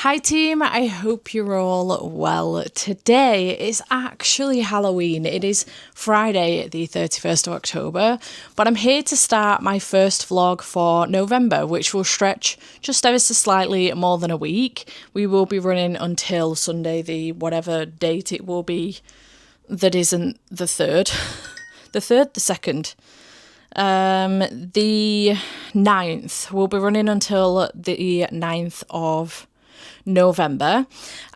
Hi team, I hope you're all well. Today is actually Halloween. It is Friday, the 31st of October, but I'm here to start my first vlog for November, which will stretch just ever so slightly more than a week. We will be running until Sunday, the whatever date it will be that isn't the 3rd. The 3rd, the 2nd. The 9th. We'll be running until the 9th of November,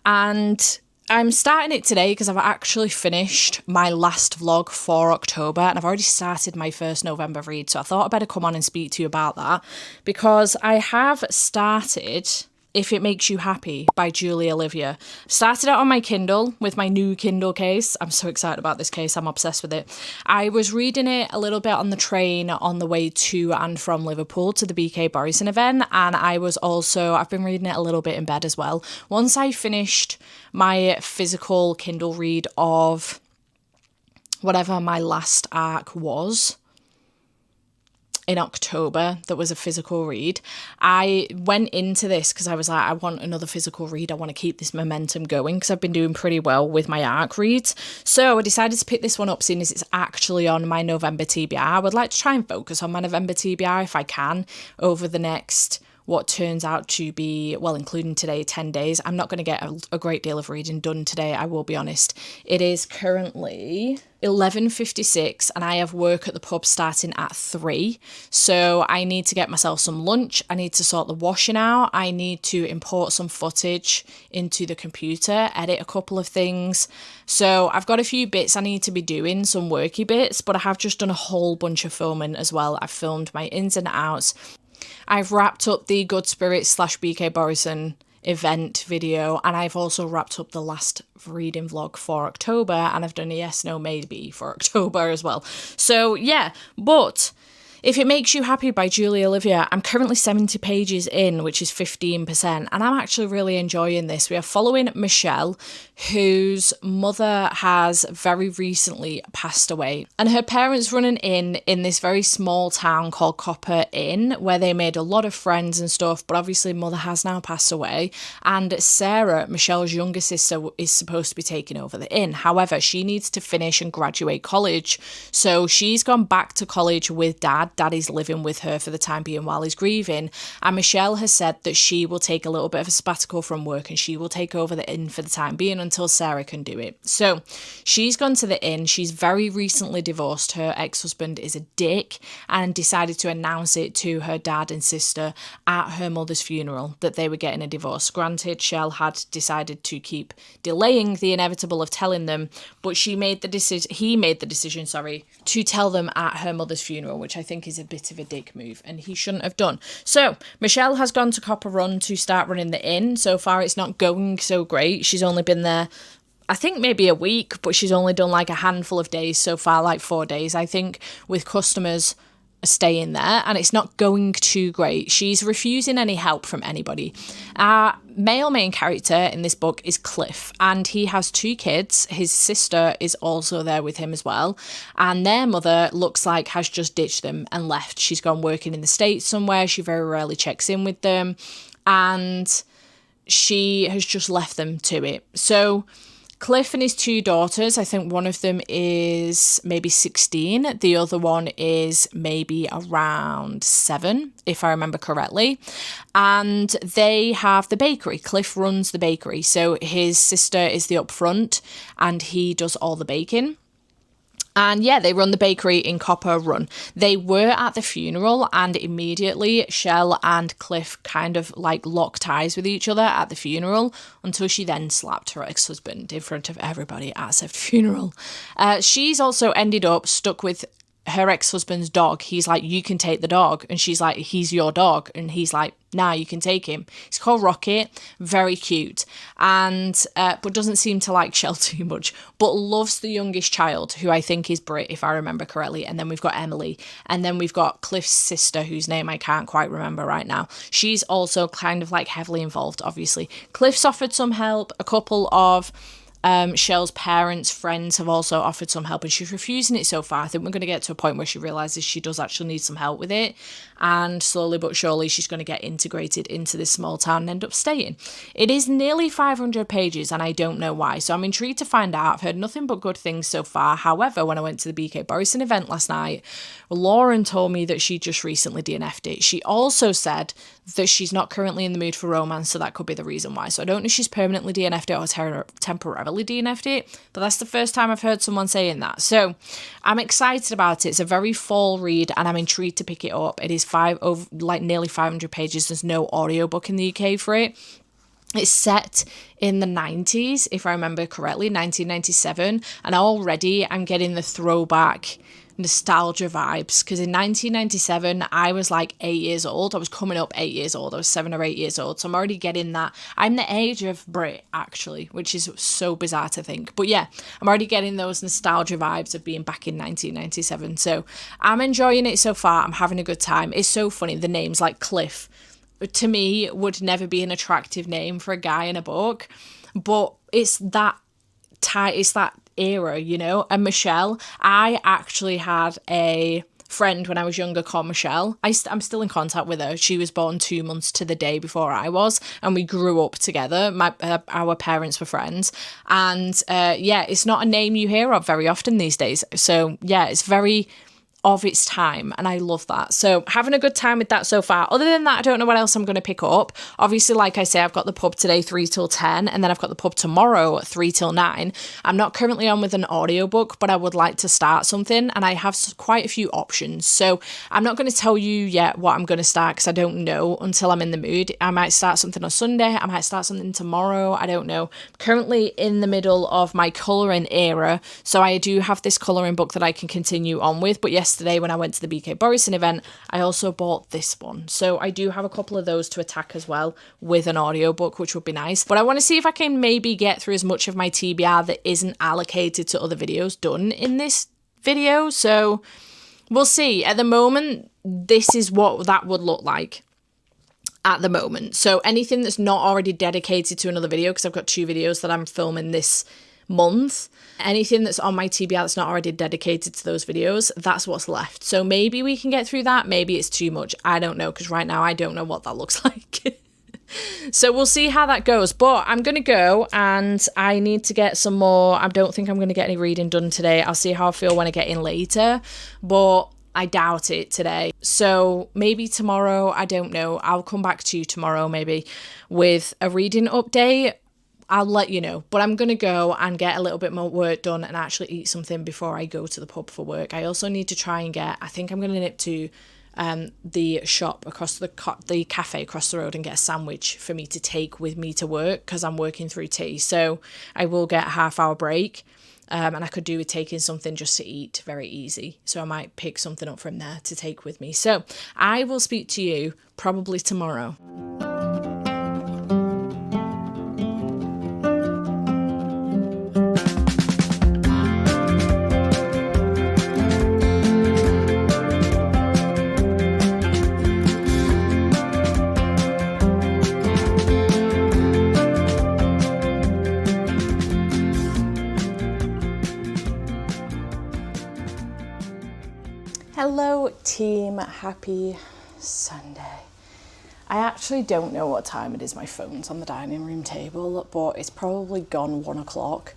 and I'm starting it today because I've actually finished my last vlog for October and I've already started my first November read, so I thought I'd better come on and speak to you about that because I have started If It Makes You Happy by Julie Olivia. Started out on my Kindle with my new Kindle case. I'm so excited about this case. I'm obsessed with it. I was reading it a little bit on the train on the way to and from Liverpool to the BK Borison event, and I've been reading it a little bit in bed as well. Once I finished my physical Kindle read of whatever my last arc was, in October, that was a physical read, I went into this because I was like, I want another physical read. I want to keep this momentum going because I've been doing pretty well with my arc reads. So I decided to pick this one up seeing as it's actually on my November TBR. I would like to try and focus on my November TBR if I can over the next what turns out to be, well, including today, 10 days. I'm not going to get a great deal of reading done today, I will be honest. It is currently 11:56 and I have work at the pub starting at 3. So I need to get myself some lunch. I need to sort the washing out. I need to import some footage into the computer, edit a couple of things. So I've got a few bits I need to be doing, some worky bits, but I have just done a whole bunch of filming as well. I've filmed my ins and outs. I've wrapped up the Good Spirits / BK Borison event video, and I've also wrapped up the last reading vlog for October, and I've done a yes, no, maybe for October as well. So yeah, but If It Makes You Happy by Julie Olivia, I'm currently 70 pages in, which is 15%, and I'm actually really enjoying this. We are following Michelle, whose mother has very recently passed away, and her parents run an inn in this very small town called Copper Inn, where they made a lot of friends and stuff, but obviously mother has now passed away, and Sarah, Michelle's younger sister, is supposed to be taking over the inn. However, she needs to finish and graduate college, so she's gone back to college with Dad. Daddy's living with her for the time being while he's grieving, and Michelle has said that she will take a little bit of a sabbatical from work and she will take over the inn for the time being until Sarah can do it. So she's gone to the inn. She's very recently divorced. Her ex-husband is a dick and decided to announce it to her dad and sister at her mother's funeral that they were getting a divorce. Granted, Shell had decided to keep delaying the inevitable of telling them, but he made the decision to tell them at her mother's funeral, which I think is a bit of a dick move and he shouldn't have done. So Michelle has gone to Copper Run to start running the inn. So far it's not going so great. She's only been there, I think, maybe a week, but she's only done like a handful of days so far, like 4 days, I think, with customers staying there, and it's not going too great. She's refusing any help from anybody. Our male main character in this book is Cliff, and he has 2 kids. His sister is also there with him as well, and their mother looks like has just ditched them and left. She's gone working in the States somewhere. She very rarely checks in with them, and she has just left them to it. So Cliff and his 2 daughters, I think one of them is maybe 16. The other one is maybe around 7, if I remember correctly. And they have the bakery. Cliff runs the bakery. So his sister is the upfront and he does all the baking. And yeah, they run the bakery in Copper Run. They were at the funeral, and immediately Shell and Cliff kind of like locked eyes with each other at the funeral until she then slapped her ex-husband in front of everybody at said funeral. She's also ended up stuck with her ex-husband's dog. He's like, you can take the dog. And she's like, he's your dog. And he's like, nah, you can take him. He's called Rocket. Very cute. And, but doesn't seem to like Shell too much, but loves the youngest child, who I think is Brit, if I remember correctly. And then we've got Emily. And then we've got Cliff's sister, whose name I can't quite remember right now. She's also kind of like heavily involved, obviously. Cliff's offered some help. A couple of Shell's parents, friends have also offered some help, and she's refusing it so far. I think we're going to get to a point where she realises she does actually need some help with it, and slowly but surely she's going to get integrated into this small town and end up staying. It is nearly 500 pages, and I don't know why, so I'm intrigued to find out. I've heard nothing but good things so far. However, when I went to the BK Borison event last night, Lauren told me that she just recently DNF'd it. She also said that she's not currently in the mood for romance, so that could be the reason why. So I don't know if she's permanently DNF'd it or temporarily DNF'd it, but that's the first time I've heard someone saying that. So I'm excited about it. It's a very fall read, and I'm intrigued to pick it up. It is nearly 500 pages. There's no audiobook in the UK for it. It's set in the 90s, if I remember correctly, 1997, and already I'm getting the throwback nostalgia vibes, because in 1997 I was like 8 years old. I was coming up 8 years old. I was 7 or 8 years old, so I'm already getting that. I'm the age of Brit, actually, which is so bizarre to think, but yeah, I'm already getting those nostalgia vibes of being back in 1997. So I'm enjoying it so far. I'm having a good time. It's so funny, the names like Cliff, to me, would never be an attractive name for a guy in a book, but it's that era, you know. And Michelle, I actually had a friend when I was younger called Michelle. I'm still in contact with her. She was born 2 months to the day before I was, and we grew up together. Our parents were friends, and yeah, it's not a name you hear of very often these days. So yeah, it's very of its time, and I love that. So having a good time with that so far. Other than that, I don't know what else I'm going to pick up. Obviously, like I say, I've got the pub today 3 till 10, and then I've got the pub tomorrow 3 till 9. I'm not currently on with an audiobook, but I would like to start something, and I have quite a few options. So I'm not going to tell you yet what I'm going to start, because I don't know until I'm in the mood. I might start something on Sunday, I might start something tomorrow, I don't know. I'm currently in the middle of my colouring era, so I do have this colouring book that I can continue on with, but yesterday when I went to the BK Borison event, I also bought this one. So I do have a couple of those to attack as well with an audiobook, which would be nice. But I want to see if I can maybe get through as much of my TBR that isn't allocated to other videos done in this video. So we'll see. At the moment, this is what that would look like at the moment. So anything that's not already dedicated to another video, because I've got 2 videos that I'm filming this month, anything that's on my TBR that's not already dedicated to those videos, that's what's left. So maybe we can get through that, maybe it's too much, I don't know, because right now I don't know what that looks like. So we'll see how that goes, but I'm gonna go, and I need to get some more. I don't think I'm gonna get any reading done today. I'll see how I feel when I get in later, but I doubt it today. So maybe tomorrow, I don't know, I'll come back to you tomorrow maybe with a reading update. I'll let you know, but I'm going to go and get a little bit more work done and actually eat something before I go to the pub for work. I also need to try and I think I'm going to nip to the shop across the cafe across the road and get a sandwich for me to take with me to work, because I'm working through tea. So I will get a half-hour break, and I could do with taking something just to eat, very easy. So I might pick something up from there to take with me. So I will speak to you probably tomorrow. Hello team, happy Sunday. I actually don't know what time it is. My phone's on the dining room table, but it's probably gone 1 o'clock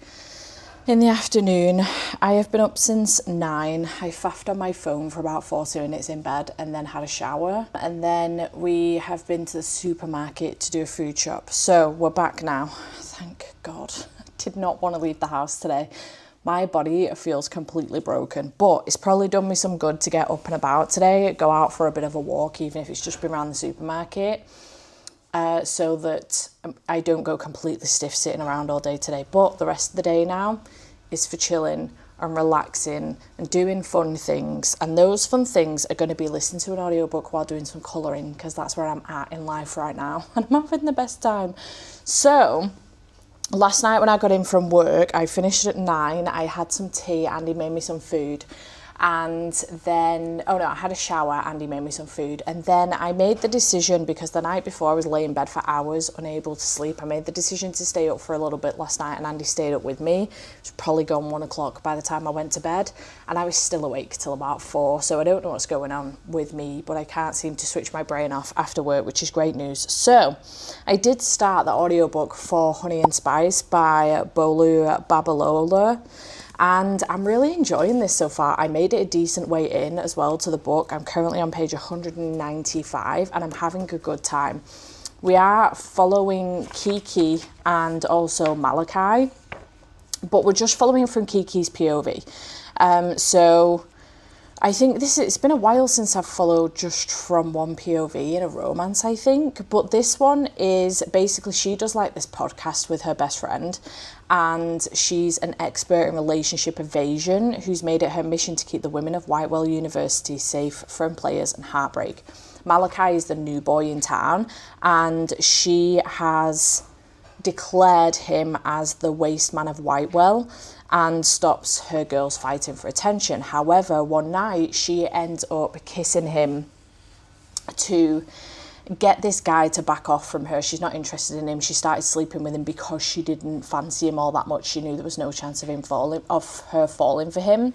in the afternoon. I have been up since 9. I faffed on my phone for about 40 minutes in bed and then had a shower. And then we have been to the supermarket to do a food shop. So we're back now. Thank God. I did not want to leave the house today. My body feels completely broken, but it's probably done me some good to get up and about today, go out for a bit of a walk, even if it's just been around the supermarket, so that I don't go completely stiff sitting around all day today. But the rest of the day now is for chilling and relaxing and doing fun things. And those fun things are going to be listening to an audiobook while doing some colouring, because that's where I'm at in life right now. And I'm having the best time. So last night when I got in from work, I finished at 9. I had some tea. Andy made me some food. And then, oh no, I had a shower, Andy made me some food. And then I made the decision, because the night before I was laying in bed for hours, unable to sleep. I made the decision to stay up for a little bit last night, and Andy stayed up with me. It was probably gone 1 o'clock by the time I went to bed, and I was still awake till about 4. So I don't know what's going on with me, but I can't seem to switch my brain off after work, which is great news. So I did start the audiobook for Honey and Spice by Bolu Babalola. And I'm really enjoying this so far. I made it a decent way in as well to the book. I'm currently on page 195 and I'm having a good time. We are following Kiki and also Malachi, but we're just following from Kiki's POV. So I think it's been a while since I've followed just from one POV in a romance, I think. But this one is basically, she does like this podcast with her best friend, and she's an expert in relationship evasion who's made it her mission to keep the women of Whitewell University safe from players and heartbreak. Malachi is the new boy in town, and she has declared him as the waste man of Whitewell and stops her girls fighting for attention. However, one night she ends up kissing him to get this guy to back off from her. She's not interested in him. She started sleeping with him because she didn't fancy him all that much. She knew there was no chance of her falling for him.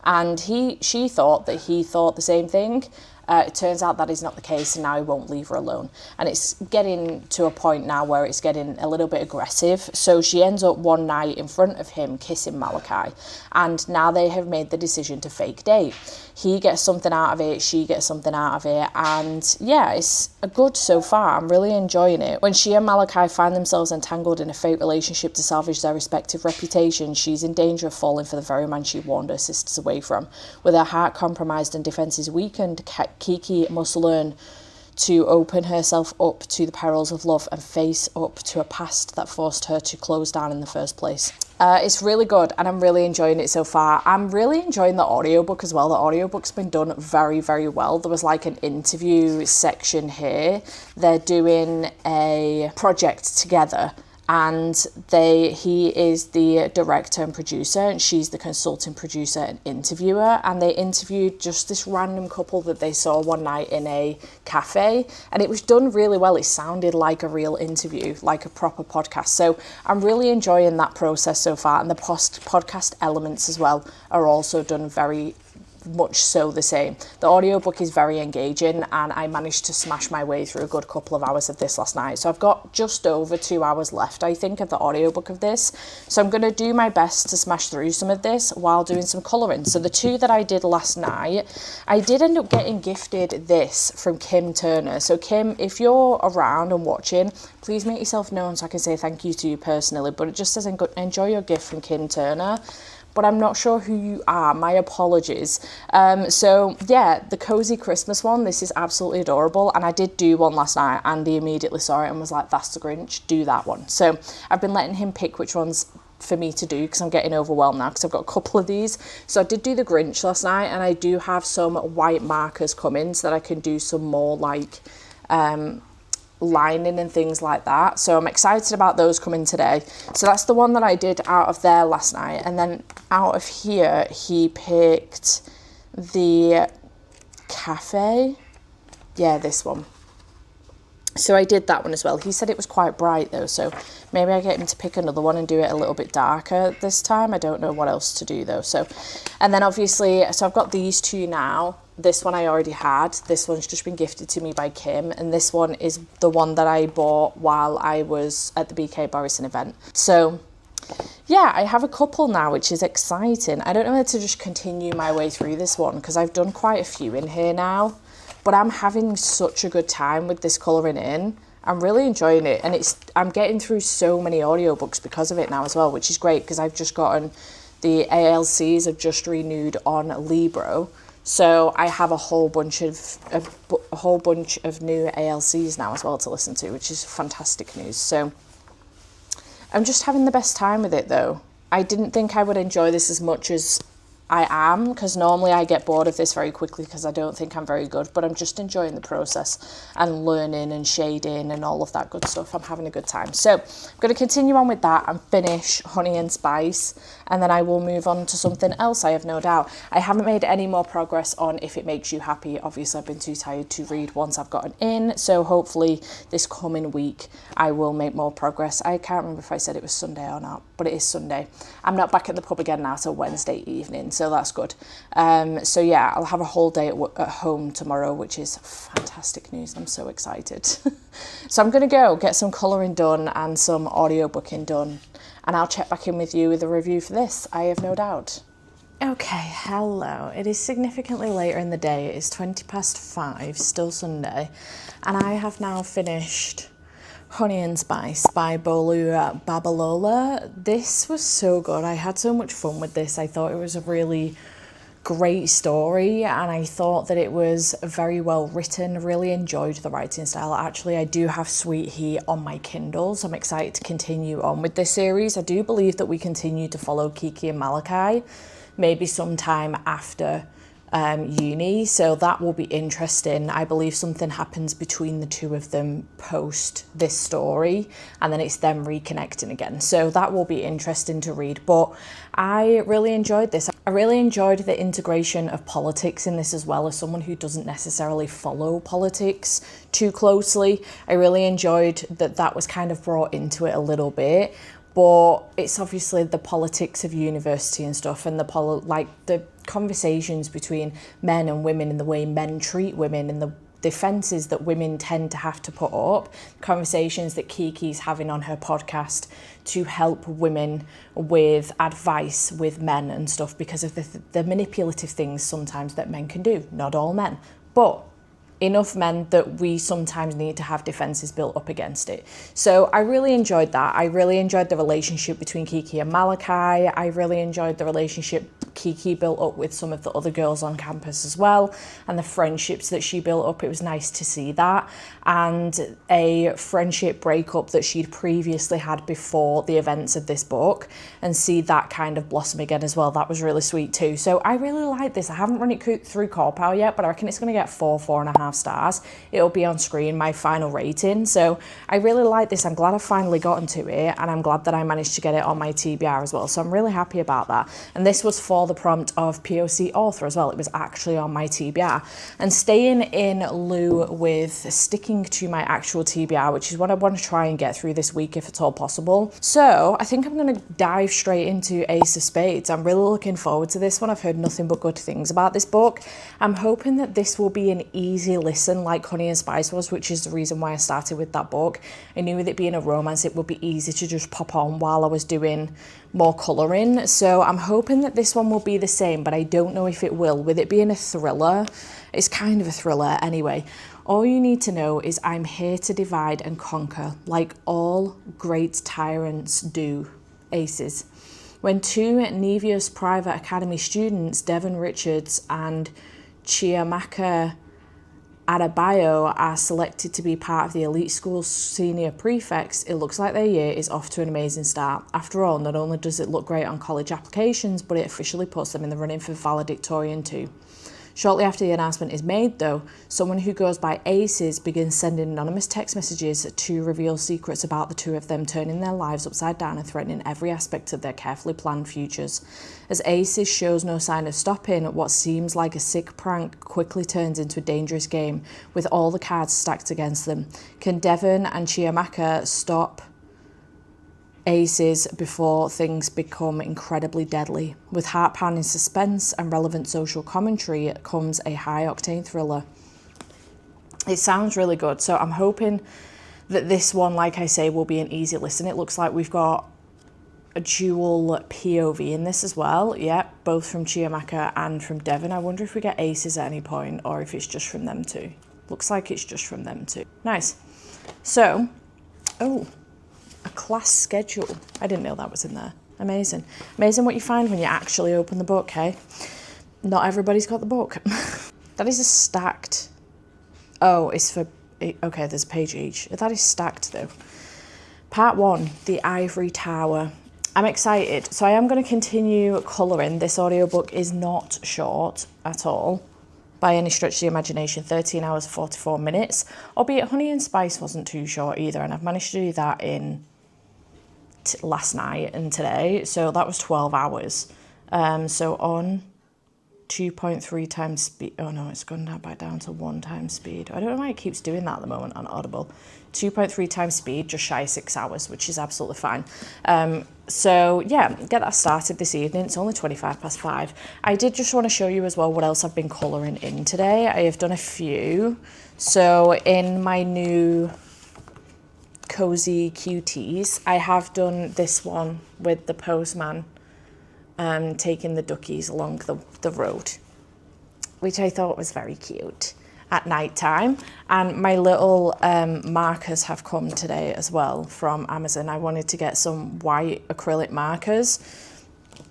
And she thought that he thought the same thing. It turns out that is not the case, and now he won't leave her alone. And it's getting to a point now where it's getting a little bit aggressive. So she ends up one night in front of him kissing Malachi. And now they have made the decision to fake date. He gets something out of it, she gets something out of it. And yeah, it's good so far. I'm really enjoying it. When she and Malachi find themselves entangled in a fake relationship to salvage their respective reputations, she's in danger of falling for the very man she warned her sisters away from. With her heart compromised and defences weakened, Kiki must learn to open herself up to the perils of love and face up to a past that forced her to close down in the first place. It's really good and I'm really enjoying it so far. I'm really enjoying the audiobook as well. The audiobook's been done very, very well. There was like an interview section here. They're doing a project together, and he is the director and producer, and she's the consulting producer and interviewer, and they interviewed just this random couple that they saw one night in a cafe, and it was done really well. It sounded like a real interview, like a proper podcast. So I'm really enjoying that process so far, and the podcast elements as well are also done very much so the same. The audiobook is very engaging, and I managed to smash my way through a good couple of hours of this last night. So I've got just over 2 hours left, I think, of the audiobook of this. So I'm going to do my best to smash through some of this while doing some colouring. So the two that I did last night, I did end up getting gifted this from Kim Turner. So Kim, if you're around and watching, please make yourself known so I can say thank you to you personally. But it just says enjoy your gift from Kim Turner. But I'm not sure who you are. My apologies. So yeah, the cozy Christmas one, this is absolutely adorable. And I did do one last night. Andy immediately saw it and was like, that's the Grinch, do that one. So I've been letting him pick which ones for me to do because I'm getting overwhelmed now because I've got a couple of these. So I did do the Grinch last night, and I do have some white markers coming so that I can do some more like lining and things like that. So I'm excited about those coming today. So that's the one that I did out of there last night. And then out of here, he picked the cafe. Yeah, this one. So I did that one as well. He said it was quite bright though, so maybe I get him to pick another one and do it a little bit darker this time. I don't know what else to do though. So, and then obviously, so I've got these two now. This one I already had. This one's just been gifted to me by Kim, and this one is the one that I bought while I was at the BK Borison event. So yeah, I have a couple now, which is exciting. I don't know whether to just continue my way through this one because I've done quite a few in here now. But I'm having such a good time with this colouring in. I'm really enjoying it. And I'm getting through so many audiobooks because of it now as well, which is great because I've just gotten the ALCs have just renewed on Libro. So I have a whole bunch of new ALCs now as well to listen to, which is fantastic news. So I'm just having the best time with it though. I didn't think I would enjoy this as much as I am, because normally I get bored of this very quickly because I don't think I'm very good, but I'm just enjoying the process and learning and shading and all of that good stuff. I'm having a good time. So I'm going to continue on with that and finish Honey and Spice, and then I will move on to something else, I have no doubt. I haven't made any more progress on If It Makes You Happy. Obviously, I've been too tired to read once I've gotten in, so hopefully this coming week I will make more progress. I can't remember if I said it was Sunday or not, but it is Sunday. I'm not back at the pub again now till Wednesday evening, so that's good. So yeah, I'll have a whole day at home tomorrow, which is fantastic news. I'm so excited. So I'm going to go get some colouring done and some audiobooking done, and I'll check back in with you with a review for this, I have no doubt. Okay, hello. It is significantly later in the day. It is 5:20, still Sunday, and I have now finished Honey and Spice by Bolu Babalola. This was so good. I had so much fun with this. I thought it was a really great story, and I thought that it was very well written. Really enjoyed the writing style. Actually, I do have Sweet Heat on my Kindle, so I'm excited to continue on with this series. I do believe that we continue to follow Kiki and Malachi, maybe sometime after uni, so that will be interesting. I believe something happens between the two of them post this story, and then it's them reconnecting again, so that will be interesting to read. But I really enjoyed this. I really enjoyed the integration of politics in this as well. As someone who doesn't necessarily follow politics too closely, I really enjoyed that was kind of brought into it a little bit. But it's obviously the politics of university and stuff, and the conversations between men and women and the way men treat women and the defences that women tend to have to put up, conversations that Kiki's having on her podcast to help women with advice with men and stuff, because of the manipulative things sometimes that men can do. Not all men, but enough men that we sometimes need to have defences built up against it. So I really enjoyed that. I really enjoyed the relationship between Kiki and Malachi. I really enjoyed the relationship Kiki built up with some of the other girls on campus as well, and the friendships that she built up. It was nice to see that, and a friendship breakup that she'd previously had before the events of this book, and see that kind of blossom again as well. That was really sweet too. So I really like this. I haven't run it through Corpow yet, but I reckon it's going to get 4.5 stars. It'll be on screen, my final rating. So I really like this. I'm glad I've finally gotten to it, and I'm glad that I managed to get it on my TBR as well. So I'm really happy about that. And this was for the prompt of POC author as well. It was actually on my TBR. And staying in lieu with sticking to my actual TBR, which is what I want to try and get through this week if at all possible. So I think I'm going to dive straight into Ace of Spades. I'm really looking forward to this one. I've heard nothing but good things about this book. I'm hoping that this will be an easy listen like Honey and Spice was, which is the reason why I started with that book. I knew with it being a romance, it would be easy to just pop on while I was doing more colouring. So I'm hoping that this one will be the same, but I don't know if it will. With it being a thriller, it's kind of a thriller anyway. All you need to know is I'm here to divide and conquer, like all great tyrants do. Aces. When two Nevius Private Academy students, Devon Richards and Chiamaka Adebayo, are selected to be part of the elite school's senior prefects, it looks like their year is off to an amazing start. After all, not only does it look great on college applications, but it officially puts them in the running for valedictorian too. Shortly after the announcement is made, though, someone who goes by Aces begins sending anonymous text messages to reveal secrets about the two of them, turning their lives upside down and threatening every aspect of their carefully planned futures. As Aces shows no sign of stopping, what seems like a sick prank quickly turns into a dangerous game, with all the cards stacked against them. Can Devon and Chiamaka stop Aces before things become incredibly deadly? With heart-pounding suspense and relevant social commentary comes a high-octane thriller. It sounds really good, so I'm hoping that this one, like I say, will be an easy listen. It looks like we've got a dual POV in this as well. Yep, both from Chiamaka and from Devon. I wonder if we get Aces at any point, or if it's just from them two. Looks like it's just from them two. Nice. So, a class schedule. I didn't know that was in there. Amazing. Amazing what you find when you actually open the book, hey? Not everybody's got the book. That is a stacked... Oh, it's for... Okay, there's a page each. That is stacked, though. Part 1, The Ivory Tower. I'm excited. So I am going to continue colouring. This audiobook is not short at all, by any stretch of the imagination. 13 hours, 44 minutes. Albeit Honey and Spice wasn't too short either, and I've managed to do that in last night and today. So that was 12 hours. So on 2.3 times speed. Oh no, it's gone back down to 1 times speed. I don't know why it keeps doing that at the moment on Audible. 2.3 times speed, just shy of 6 hours, which is absolutely fine. So yeah, get that started this evening. It's only 5:25. I did just want to show you as well what else I've been colouring in today. I have done a few. So in my new cozy cuties, I have done this one with the postman taking the duckies along the road, which I thought was very cute at night time. And my little markers have come today as well from Amazon. I wanted to get some white acrylic markers,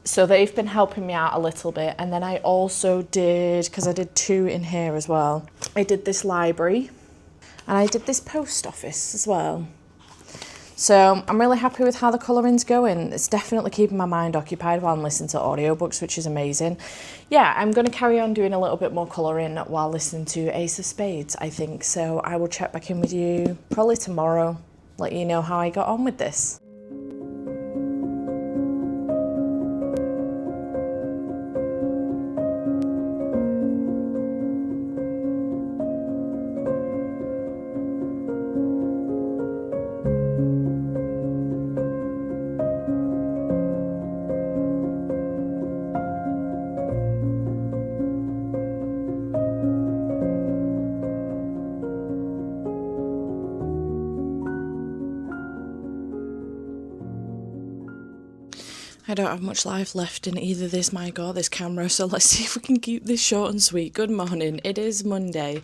so they've been helping me out a little bit. And then I also did, because I did 2 in here as well, I did this library and I did this post office as well. So I'm really happy with how the colouring's going. It's definitely keeping my mind occupied while I'm listening to audiobooks, which is amazing. Yeah, I'm going to carry on doing a little bit more colouring while listening to Ace of Spades, I think. So I will check back in with you probably tomorrow, let you know how I got on with this. I don't have much life left in either this mic or this camera, so let's see if we can keep this short and sweet. Good morning. It is Monday.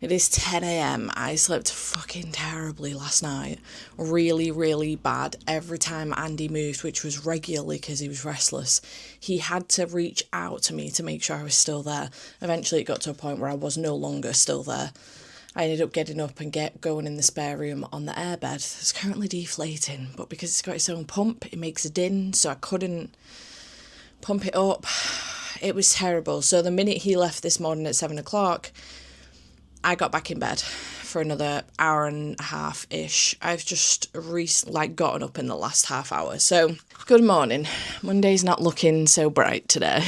It is 10 a.m. I slept fucking terribly last night. Really, really bad. Every time Andy moved, which was regularly because he was restless, he had to reach out to me to make sure I was still there. Eventually it got to a point where I was no longer still there. I ended up getting up and going in the spare room on the airbed. It's currently deflating, but because it's got its own pump, it makes a din, so I couldn't pump it up. It was terrible. So the minute he left this morning at 7 o'clock, I got back in bed for another hour and a half-ish. I've just gotten up in the last half hour. So good morning. Monday's not looking so bright today.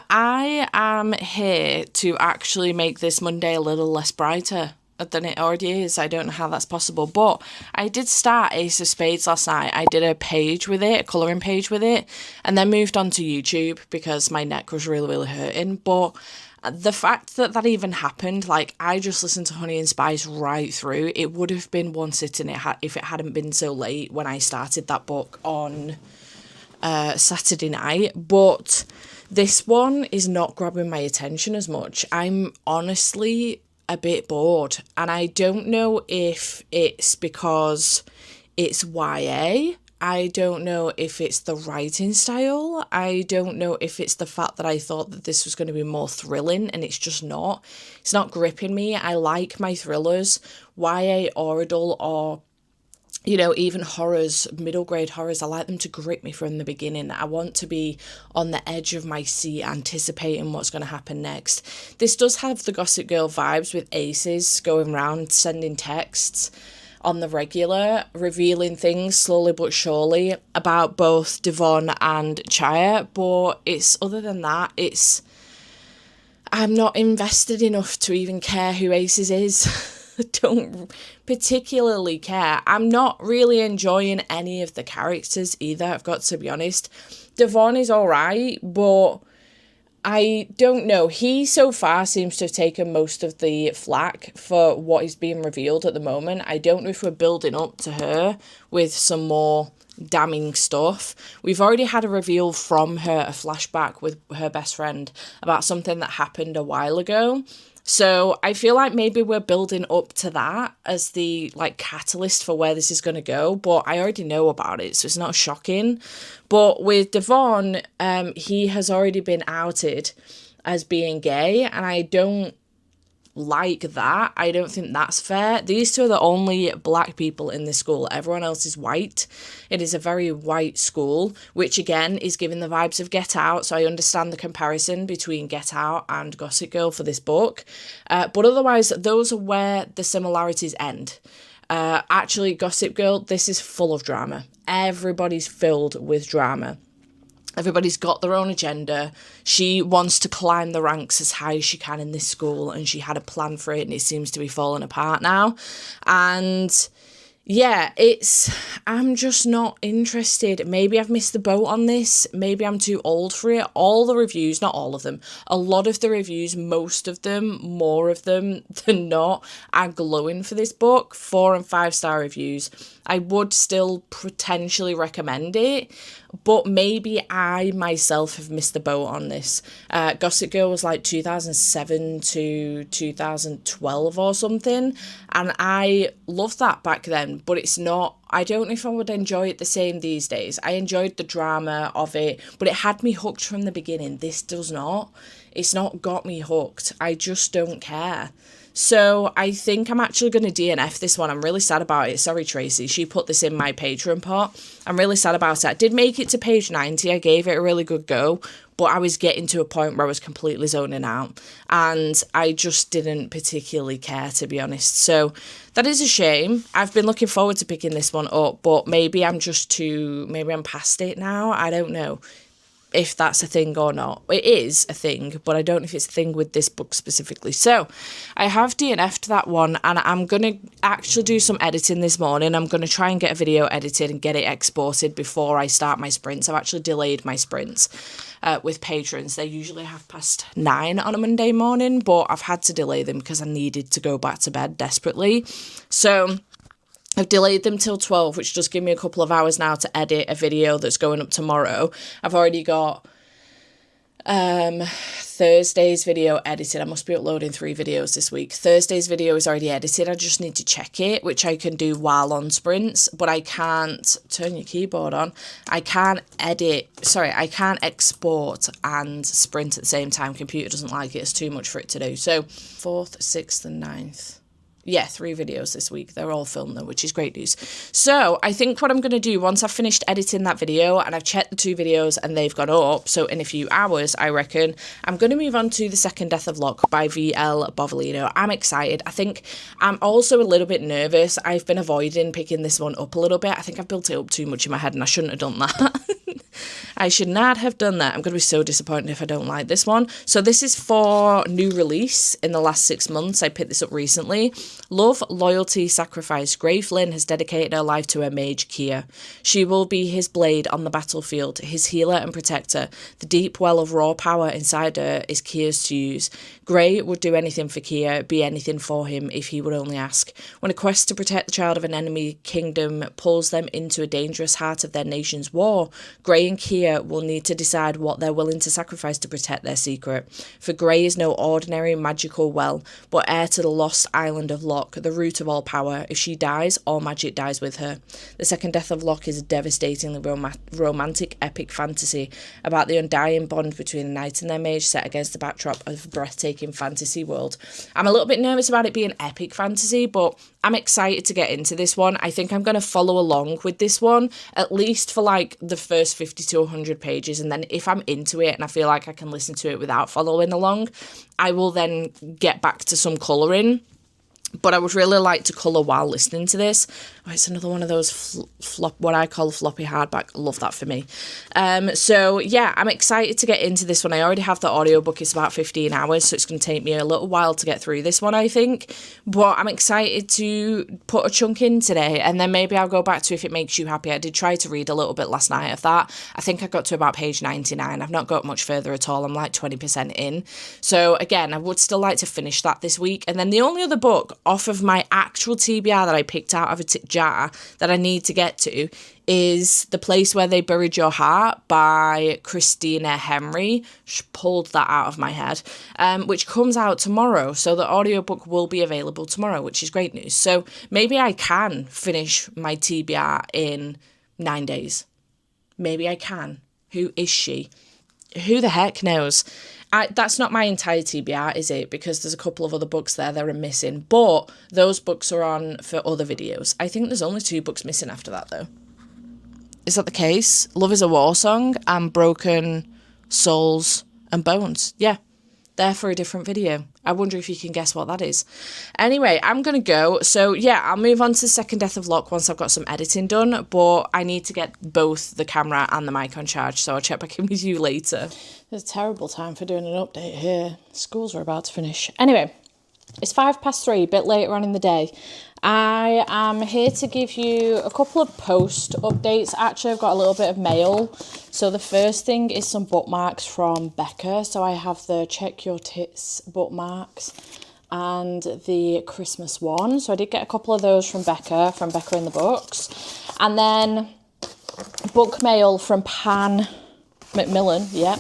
I am here to actually make this Monday a little less brighter than it already is. I don't know how that's possible, but I did start Ace of Spades last night. I did a page with it, a colouring page with it, and then moved on to YouTube because my neck was really, really hurting. But the fact that that even happened, like, I just listened to Honey and Spice right through. It would have been one sitting if it hadn't been so late when I started that book on Saturday night. But this one is not grabbing my attention as much. I'm honestly a bit bored, and I don't know if it's because it's YA. I don't know if it's the writing style. I don't know if it's the fact that I thought that this was going to be more thrilling, and it's just not. It's not gripping me. I like my thrillers, YA or adult, or even horrors, middle grade horrors. I like them to grip me from the beginning. I want to be on the edge of my seat, anticipating what's going to happen next. This does have the Gossip Girl vibes, with aces going around sending texts on the regular, revealing things slowly but surely about both Devon and Chaya. But other than that, I'm not invested enough to even care who Aces is. Don't particularly care. I'm not really enjoying any of the characters either, I've got to be honest. Devon is alright, but I don't know. He so far seems to have taken most of the flack for what is being revealed at the moment. I don't know if we're building up to her with some more damning stuff. We've already had a reveal from her, a flashback with her best friend about something that happened a while ago. So I feel like maybe we're building up to that as the catalyst for where this is going to go, but I already know about it, so it's not shocking. But with Devon, he has already been outed as being gay, and I don't like that. I don't think that's fair. These two are the only black people in this school. Everyone else is white. It is a very white school, which again is giving the vibes of Get Out. So I understand the comparison between Get Out and Gossip Girl for this book. But otherwise, those are where the similarities end. Actually, Gossip Girl, this is full of drama. Everybody's filled with drama. Everybody's got their own agenda. She wants to climb the ranks as high as she can in this school, and she had a plan for it, and it seems to be falling apart now. And yeah, I'm just not interested. Maybe I've missed the boat on this. Maybe I'm too old for it. All the reviews, not all of them, a lot of the reviews, most of them, more of them than not, are glowing for this book. 4 and 5 star reviews. I would still potentially recommend it, but maybe I myself have missed the boat on this. Gossip Girl was like 2007 to 2012 or something, and I loved that back then, but it's not, I don't know if I would enjoy it the same these days. I enjoyed the drama of it, but it had me hooked from the beginning. This does not. It's not got me hooked. I just don't care. So I think I'm actually going to DNF this one. I'm really sad about it. Sorry, Tracy. She put this in my Patreon pot. I'm really sad about it. I did make it to page 90. I gave it a really good go, but I was getting to a point where I was completely zoning out, and I just didn't particularly care, to be honest. So that is a shame. I've been looking forward to picking this one up, but maybe I'm past it now. I don't know if that's a thing or not. It is a thing, but I don't know if it's a thing with this book specifically. So I have DNF'd that one, and I'm going to actually do some editing this morning. I'm going to try and get a video edited and get it exported before I start my sprints. I've actually delayed my sprints with patrons. They usually 9:30 on a Monday morning, but I've had to delay them because I needed to go back to bed desperately. So I've delayed them till 12, which does give me a couple of hours now to edit a video that's going up tomorrow. I've already got Thursday's video edited. I must be uploading 3 videos this week. Thursday's video is already edited. I just need to check it, which I can do while on sprints, but I can't turn your keyboard on. I can't export and sprint at the same time. Computer doesn't like it. It's too much for it to do. So 4th, 6th and 9th. Yeah, 3 videos this week. They're all filmed though, which is great news. So I think what I'm going to do, once I've finished editing that video and I've checked the 2 videos and they've gone up, so in a few hours, I reckon, I'm going to move on to The Second Death of Locke by V.L. Bovalino. I'm excited. I think I'm also a little bit nervous. I've been avoiding picking this one up a little bit. I think I've built it up too much in my head and I shouldn't have done that. I should not have done that. I'm going to be so disappointed if I don't like this one. So this is for new release in the last 6 months. I picked this up recently. Love, loyalty, sacrifice. Grey Flynn has dedicated her life to her mage, Kia. She will be his blade on the battlefield, his healer and protector. The deep well of raw power inside her is Kia's to use. Grey would do anything for Kia, be anything for him if he would only ask. When a quest to protect the child of an enemy kingdom pulls them into a dangerous heart of their nation's war, Grey and Kia will need to decide what they're willing to sacrifice to protect their secret. For Grey is no ordinary magical well, but heir to the lost island of Locke, the root of all power. If she dies, all magic dies with her. The Second Death of Locke is a devastatingly romantic epic fantasy about the undying bond between a knight and their mage set against the backdrop of a breathtaking fantasy world. I'm a little bit nervous about it being epic fantasy, but I'm excited to get into this one. I think I'm going to follow along with this one, at least for like the first 50 to 100 pages, and then if I'm into it and I feel like I can listen to it without following along, I will then get back to some colouring. But I would really like to colour while listening to this. Oh, it's another one of those what I call floppy hardback. I love that for me. So yeah, I'm excited to get into this one. I already have the audiobook. It's about 15 hours, so it's going to take me a little while to get through this one, I think. But I'm excited to put a chunk in today, and then maybe I'll go back to If It Makes You Happy. I did try to read a little bit last night of that. I think I got to about page 99. I've not got much further at all. I'm like 20% in. So again, I would still like to finish that this week. And then the only other book off of my actual TBR that I picked out of a jar that I need to get to is The Place Where They Buried Your Heart by Christina Henry. Just pulled that out of my head, which comes out tomorrow. So the audiobook will be available tomorrow, which is great news. So maybe I can finish my TBR in 9 days. Maybe I can. Who is she? Who the heck knows? that's not my entire TBR, is it? Because there's a couple of other books there that are missing. But those books are on for other videos. I think there's only 2 books missing after that, though. Is that the case? Love is a War Song and Broken Souls and Bones. Yeah, they're for a different video. I wonder if you can guess what that is. Anyway, I'm going to go. So, yeah, I'll move on to the second Death of Locke once I've got some editing done. But I need to get both the camera and the mic on charge. So I'll check back in with you later. It's a terrible time for doing an update here. Schools are about to finish. Anyway, it's 3:05, a bit later on in the day. I am here to give you a couple of post updates. Actually, I've got a little bit of mail. So the first thing is some bookmarks from Becca. So I have the Check Your Tits bookmarks and the Christmas one. So I did get a couple of those from Becca in the Books. And then book mail from Pan Macmillan, yeah.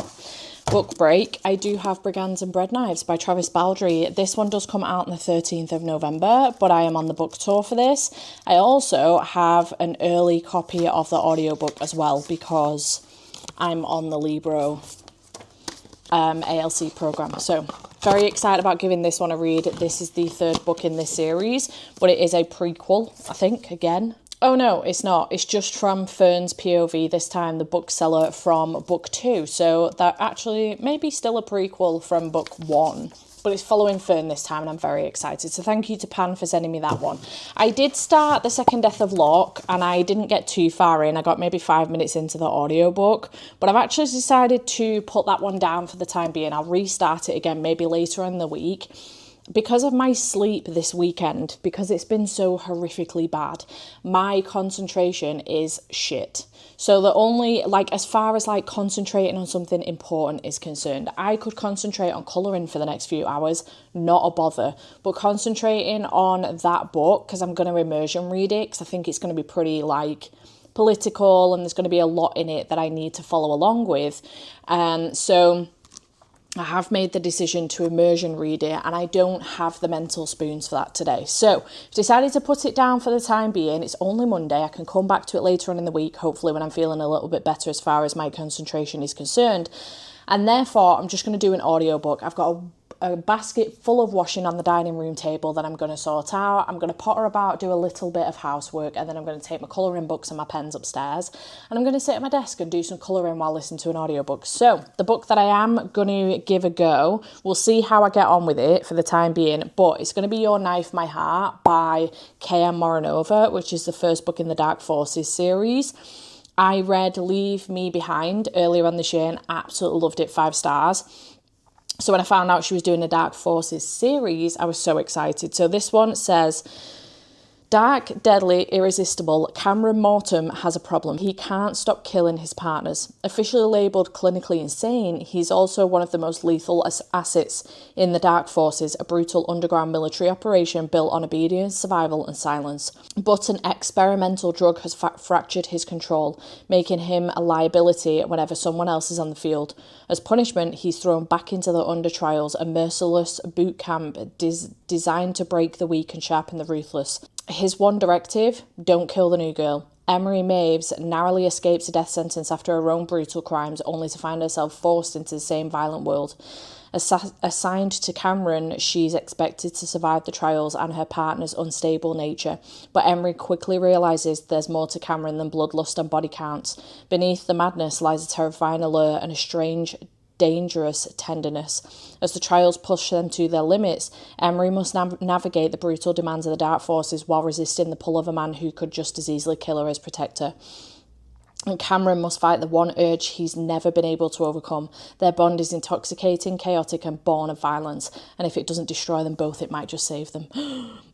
Book break. I do have Brigands and Bread Knives by Travis Baldry. This one does come out on the 13th of November, but I am on the book tour for this. I also have an early copy of the audiobook as well because I'm on the Libro ALC program. So very excited about giving this one a read. This is the 3rd book in this series, but it is a prequel, I think, again. Oh no, it's not. It's just from Fern's POV, this time the bookseller from book 2. So that actually may be still a prequel from book 1. But it's following Fern this time and I'm very excited. So thank you to Pan for sending me that one. I did start the second Death of Locke and I didn't get too far in. I got maybe 5 minutes into the audiobook. But I've actually decided to put that one down for the time being. I'll restart it again maybe later in the week. Because of my sleep this weekend, because it's been so horrifically bad, my concentration is shit. So the only, as far as concentrating on something important is concerned, I could concentrate on colouring for the next few hours, not a bother. But concentrating on that book, because I'm going to immersion read it, because I think it's going to be pretty political and there's going to be a lot in it that I need to follow along with. So I have made the decision to immersion read it and I don't have the mental spoons for that today. So I've decided to put it down for the time being. It's only Monday. I can come back to it later on in the week, hopefully when I'm feeling a little bit better as far as my concentration is concerned. And therefore, I'm just going to do an audiobook. I've got a basket full of washing on the dining room table that I'm going to sort out. I'm going to potter about, do a little bit of housework, and then I'm going to take my colouring books and my pens upstairs, and I'm going to sit at my desk and do some colouring while listening to an audiobook. So the book that I am going to give a go, we'll see how I get on with it for the time being, but it's going to be Your Knife, My Heart by K.M. Moronova, which is the first book in the Dark Forces series. I read Leave Me Behind earlier on this year and absolutely loved it, 5 stars. So when I found out she was doing a Dark Forces series, I was so excited. So this one says, dark, deadly, irresistible, Cameron Morton has a problem. He can't stop killing his partners. Officially labelled clinically insane, he's also one of the most lethal assets in the Dark Forces, a brutal underground military operation built on obedience, survival and silence. But an experimental drug has fractured his control, making him a liability whenever someone else is on the field. As punishment, he's thrown back into the under trials, a merciless boot camp designed to break the weak and sharpen the ruthless. His one directive, don't kill the new girl. Emery Maves narrowly escapes a death sentence after her own brutal crimes, only to find herself forced into the same violent world. Assigned to Cameron, she's expected to survive the trials and her partner's unstable nature. But Emery quickly realises there's more to Cameron than bloodlust and body counts. Beneath the madness lies a terrifying allure and a strange, dangerous tenderness. As the trials push them to their limits, Emery must navigate the brutal demands of the Dark Forces while resisting the pull of a man who could just as easily kill her as protect her. And Cameron must fight the one urge he's never been able to overcome. Their bond is intoxicating, chaotic and born of violence, and if it doesn't destroy them both, it might just save them.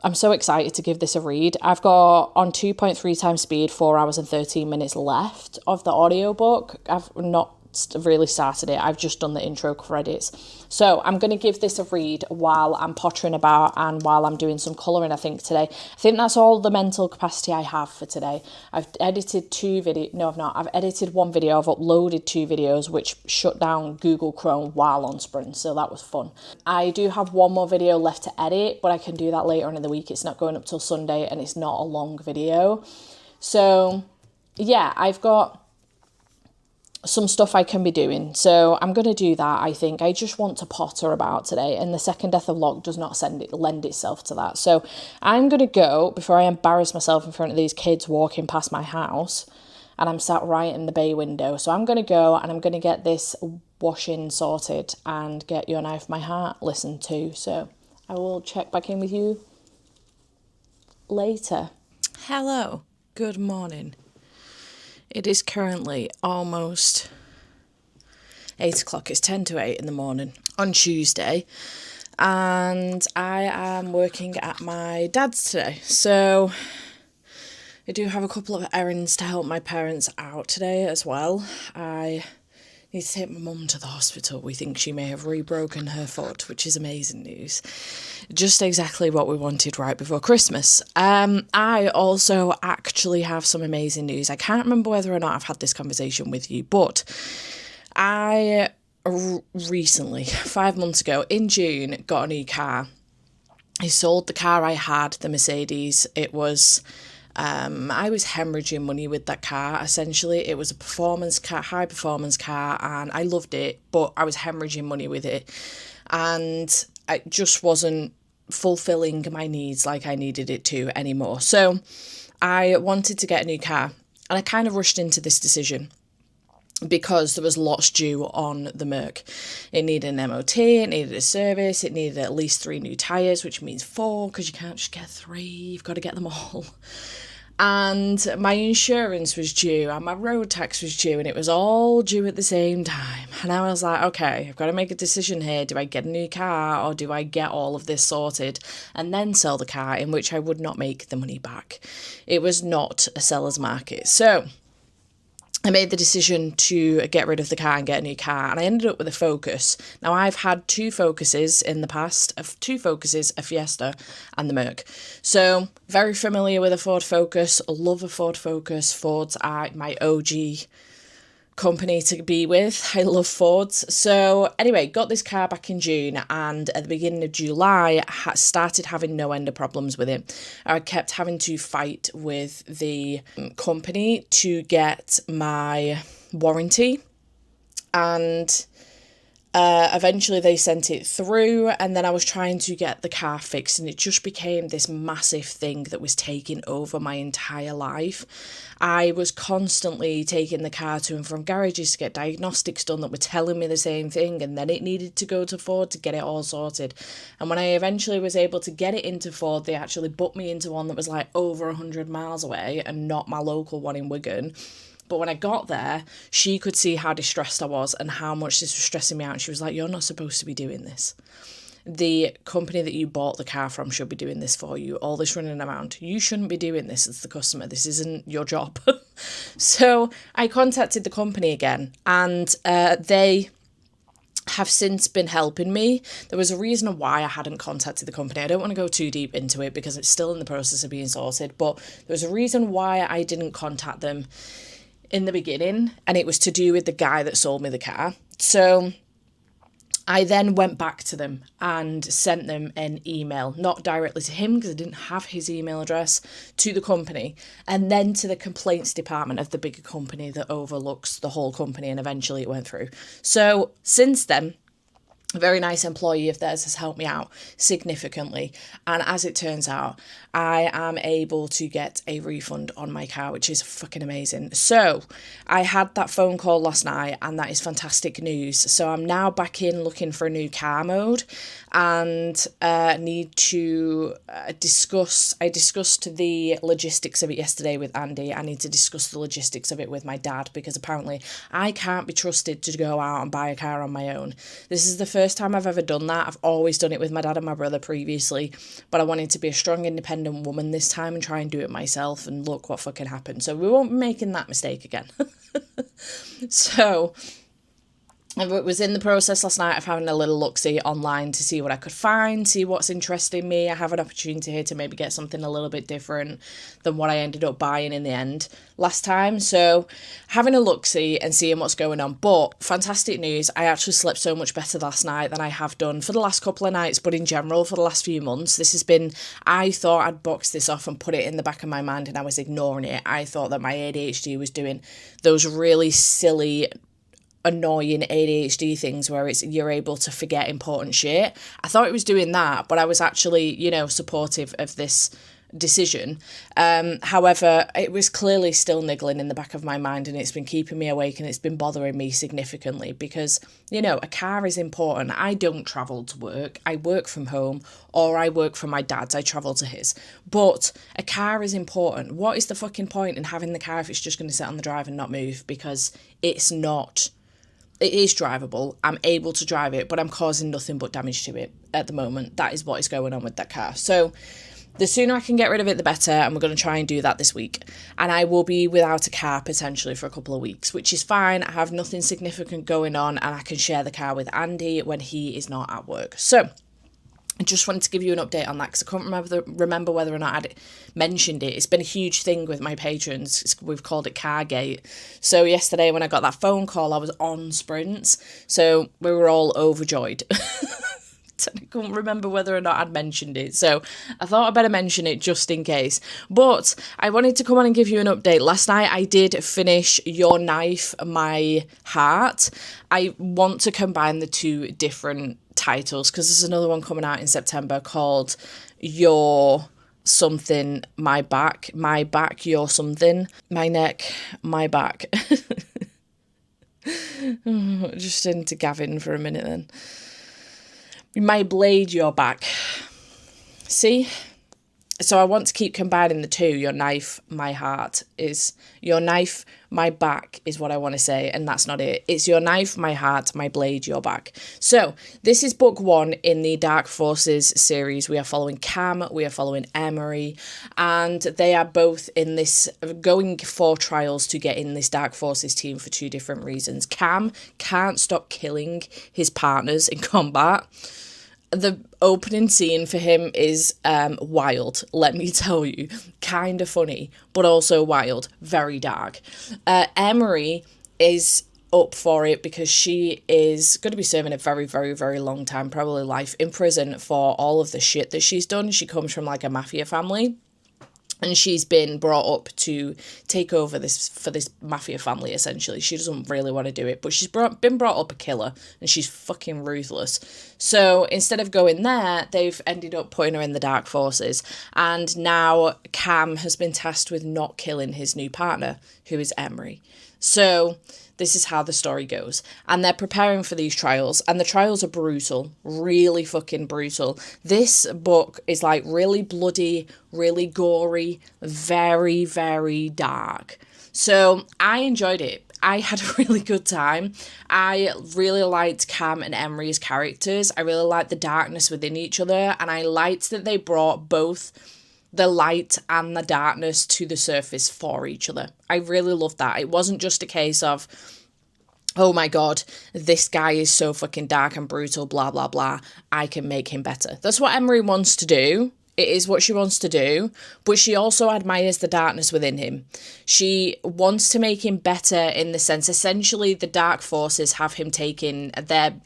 I'm so excited to give this a read. I've got, on 2.3 times speed, 4 hours and 13 minutes left of the audiobook. I've not really started it. I've just done the intro credits. So I'm going to give this a read while I'm pottering about and while I'm doing some colouring, I think, today. I think that's all the mental capacity I have for today. I've edited I've edited one video. I've uploaded 2 videos, which shut down Google Chrome while on sprint, so that was fun. I do have one more video left to edit, but I can do that later on in the week. It's not going up till Sunday and it's not a long video. So yeah, I've got some stuff I can be doing. So I'm going to do that, I think. I just want to potter about today, and the second death of vlog does not lend itself to that. So I'm going to go, before I embarrass myself in front of these kids walking past my house, and I'm sat right in the bay window. So I'm going to go and I'm going to get this washing sorted and get Your Knife My Heart listened to. So I will check back in with you later. Hello, good morning. It is currently almost 8 o'clock. It's 10 to 8 in the morning on Tuesday. And I am working at my dad's today. So I do have a couple of errands to help my parents out today as well. I need to take my mum to the hospital. We think she may have re-broken her foot, which is amazing news. Just exactly what we wanted right before Christmas. I also actually have some amazing news. I can't remember whether or not I've had this conversation with you, but I recently, 5 months ago, in June, got a new car. I sold the car I had, the Mercedes. It was... I was hemorrhaging money with that car, essentially. It was a performance car, high performance car, and I loved it, but I was hemorrhaging money with it. And it just wasn't fulfilling my needs like I needed it to anymore. So I wanted to get a new car, and I kind of rushed into this decision because there was lots due on the Merc. It needed an MOT, it needed a service, it needed at least 3 new tyres, which means 4, because you can't just get 3, you've got to get them all. And my insurance was due, and my road tax was due, and it was all due at the same time. And I was like, okay, I've got to make a decision here. Do I get a new car, or do I get all of this sorted and then sell the car, in which I would not make the money back? It was not a seller's market. So I made the decision to get rid of the car and get a new car, and I ended up with a Focus. Now, I've had 2 Focuses in the past, 2 Focuses, a Fiesta and the Merc. So, very familiar with a Ford Focus, love a Ford Focus. Fords are my OG company to be with. I love Fords. So anyway, got this car back in June, and at the beginning of July started having no end of problems with it. I kept having to fight with the company to get my warranty, and eventually they sent it through, and then I was trying to get the car fixed, and it just became this massive thing that was taking over my entire life. I was constantly taking the car to and from garages to get diagnostics done that were telling me the same thing, and then it needed to go to Ford to get it all sorted. And when I eventually was able to get it into Ford, they actually booked me into one that was like over 100 miles away and not my local one in Wigan. But when I got there, she could see how distressed I was and how much this was stressing me out. And she was like, you're not supposed to be doing this. The company that you bought the car from should be doing this for you. All this running around. You shouldn't be doing this as the customer. This isn't your job. So I contacted the company again, and they have since been helping me. There was a reason why I hadn't contacted the company. I don't want to go too deep into it because it's still in the process of being sorted. But there was a reason why I didn't contact them in the beginning, and it was to do with the guy that sold me the car. So I then went back to them and sent them an email, not directly to him because I didn't have his email address, to the company, and then to the complaints department of the bigger company that overlooks the whole company, and eventually it went through. So since then, a very nice employee of theirs has helped me out significantly. And as it turns out, I am able to get a refund on my car, which is fucking amazing. So I had that phone call last night, and that is fantastic news. So I'm now back in looking for a new car mode, and need to discuss. I discussed the logistics of it yesterday with Andy. I need to discuss the logistics of it with my dad, because apparently I can't be trusted to go out and buy a car on my own. This is the first time I've ever done that. I've always done it with my dad and my brother previously, but I wanted to be a strong, independent woman this time and try and do it myself, and look what fucking happened. So we won't be making that mistake again. So I was in the process last night of having a little look-see online to see what I could find, see what's interesting me. I have an opportunity here to maybe get something a little bit different than what I ended up buying in the end last time. So having a look-see and seeing what's going on. But fantastic news, I actually slept so much better last night than I have done for the last couple of nights, but in general for the last few months. This has been, I thought I'd boxed this off and put it in the back of my mind, and I was ignoring it. I thought that my ADHD was doing those really silly annoying ADHD things where you're able to forget important shit. I thought it was doing that, but I was actually, supportive of this decision. However, it was clearly still niggling in the back of my mind, and it's been keeping me awake, and it's been bothering me significantly because, a car is important. I don't travel to work. I work from home, or I work from my dad's. I travel to his. But a car is important. What is the fucking point in having the car if it's just going to sit on the drive and not move? Because it's not... It is drivable. I'm able to drive it, but I'm causing nothing but damage to it at the moment. That is what is going on with that car. So the sooner I can get rid of it, the better, and we're going to try and do that this week. And I will be without a car potentially for a couple of weeks, which is fine. I have nothing significant going on, and I can share the car with Andy when he is not at work. So I just wanted to give you an update on that because I can't remember whether or not I'd mentioned it. It's been a huge thing with my patrons. We've called it Cargate. So yesterday when I got that phone call, I was on sprints. So we were all overjoyed. I couldn't remember whether or not I'd mentioned it. So I thought I'd better mention it just in case. But I wanted to come on and give you an update. Last night I did finish Your Knife, My Heart. I want to combine the two different titles because there's another one coming out in September called Your Something, My Back, Your Something, My Neck, My Back. Just into Gavin for a minute then. My Blade, Your Back. See? So I want to keep combining the two. Your Knife, My Heart is... Your Knife, My Back is what I want to say, and that's not it. It's Your Knife, My Heart, My Blade, Your Back. So this is book 1 in the Dark Forces series. We are following Cam, we are following Emery, and they are both in this, going for trials to get in this Dark Forces team for 2 different reasons. Cam can't stop killing his partners in combat. The opening scene for him is wild, let me tell you. Kind of funny, but also wild. Very dark. Emery is up for it because she is going to be serving a very, very, very long time, probably life, in prison for all of the shit that she's done. She comes from like a mafia family. And she's been brought up to take over this mafia family, essentially. She doesn't really want to do it, but she's been brought up a killer, and she's fucking ruthless. So instead of going there, they've ended up putting her in the Dark Forces. And now Cam has been tasked with not killing his new partner, who is Emery. So this is how the story goes. And they're preparing for these trials. And the trials are brutal. Really fucking brutal. This book is like really bloody, really gory, very, very dark. So I enjoyed it. I had a really good time. I really liked Cam and Emery's characters. I really liked the darkness within each other. And I liked that they brought both the light and the darkness to the surface for each other. I really loved that. It wasn't just a case of, oh my God, this guy is so fucking dark and brutal, blah, blah, blah. I can make him better. That's what Emery wants to do. It is what she wants to do, but she also admires the darkness within him. She wants to make him better in the sense, essentially, the Dark Forces have him taking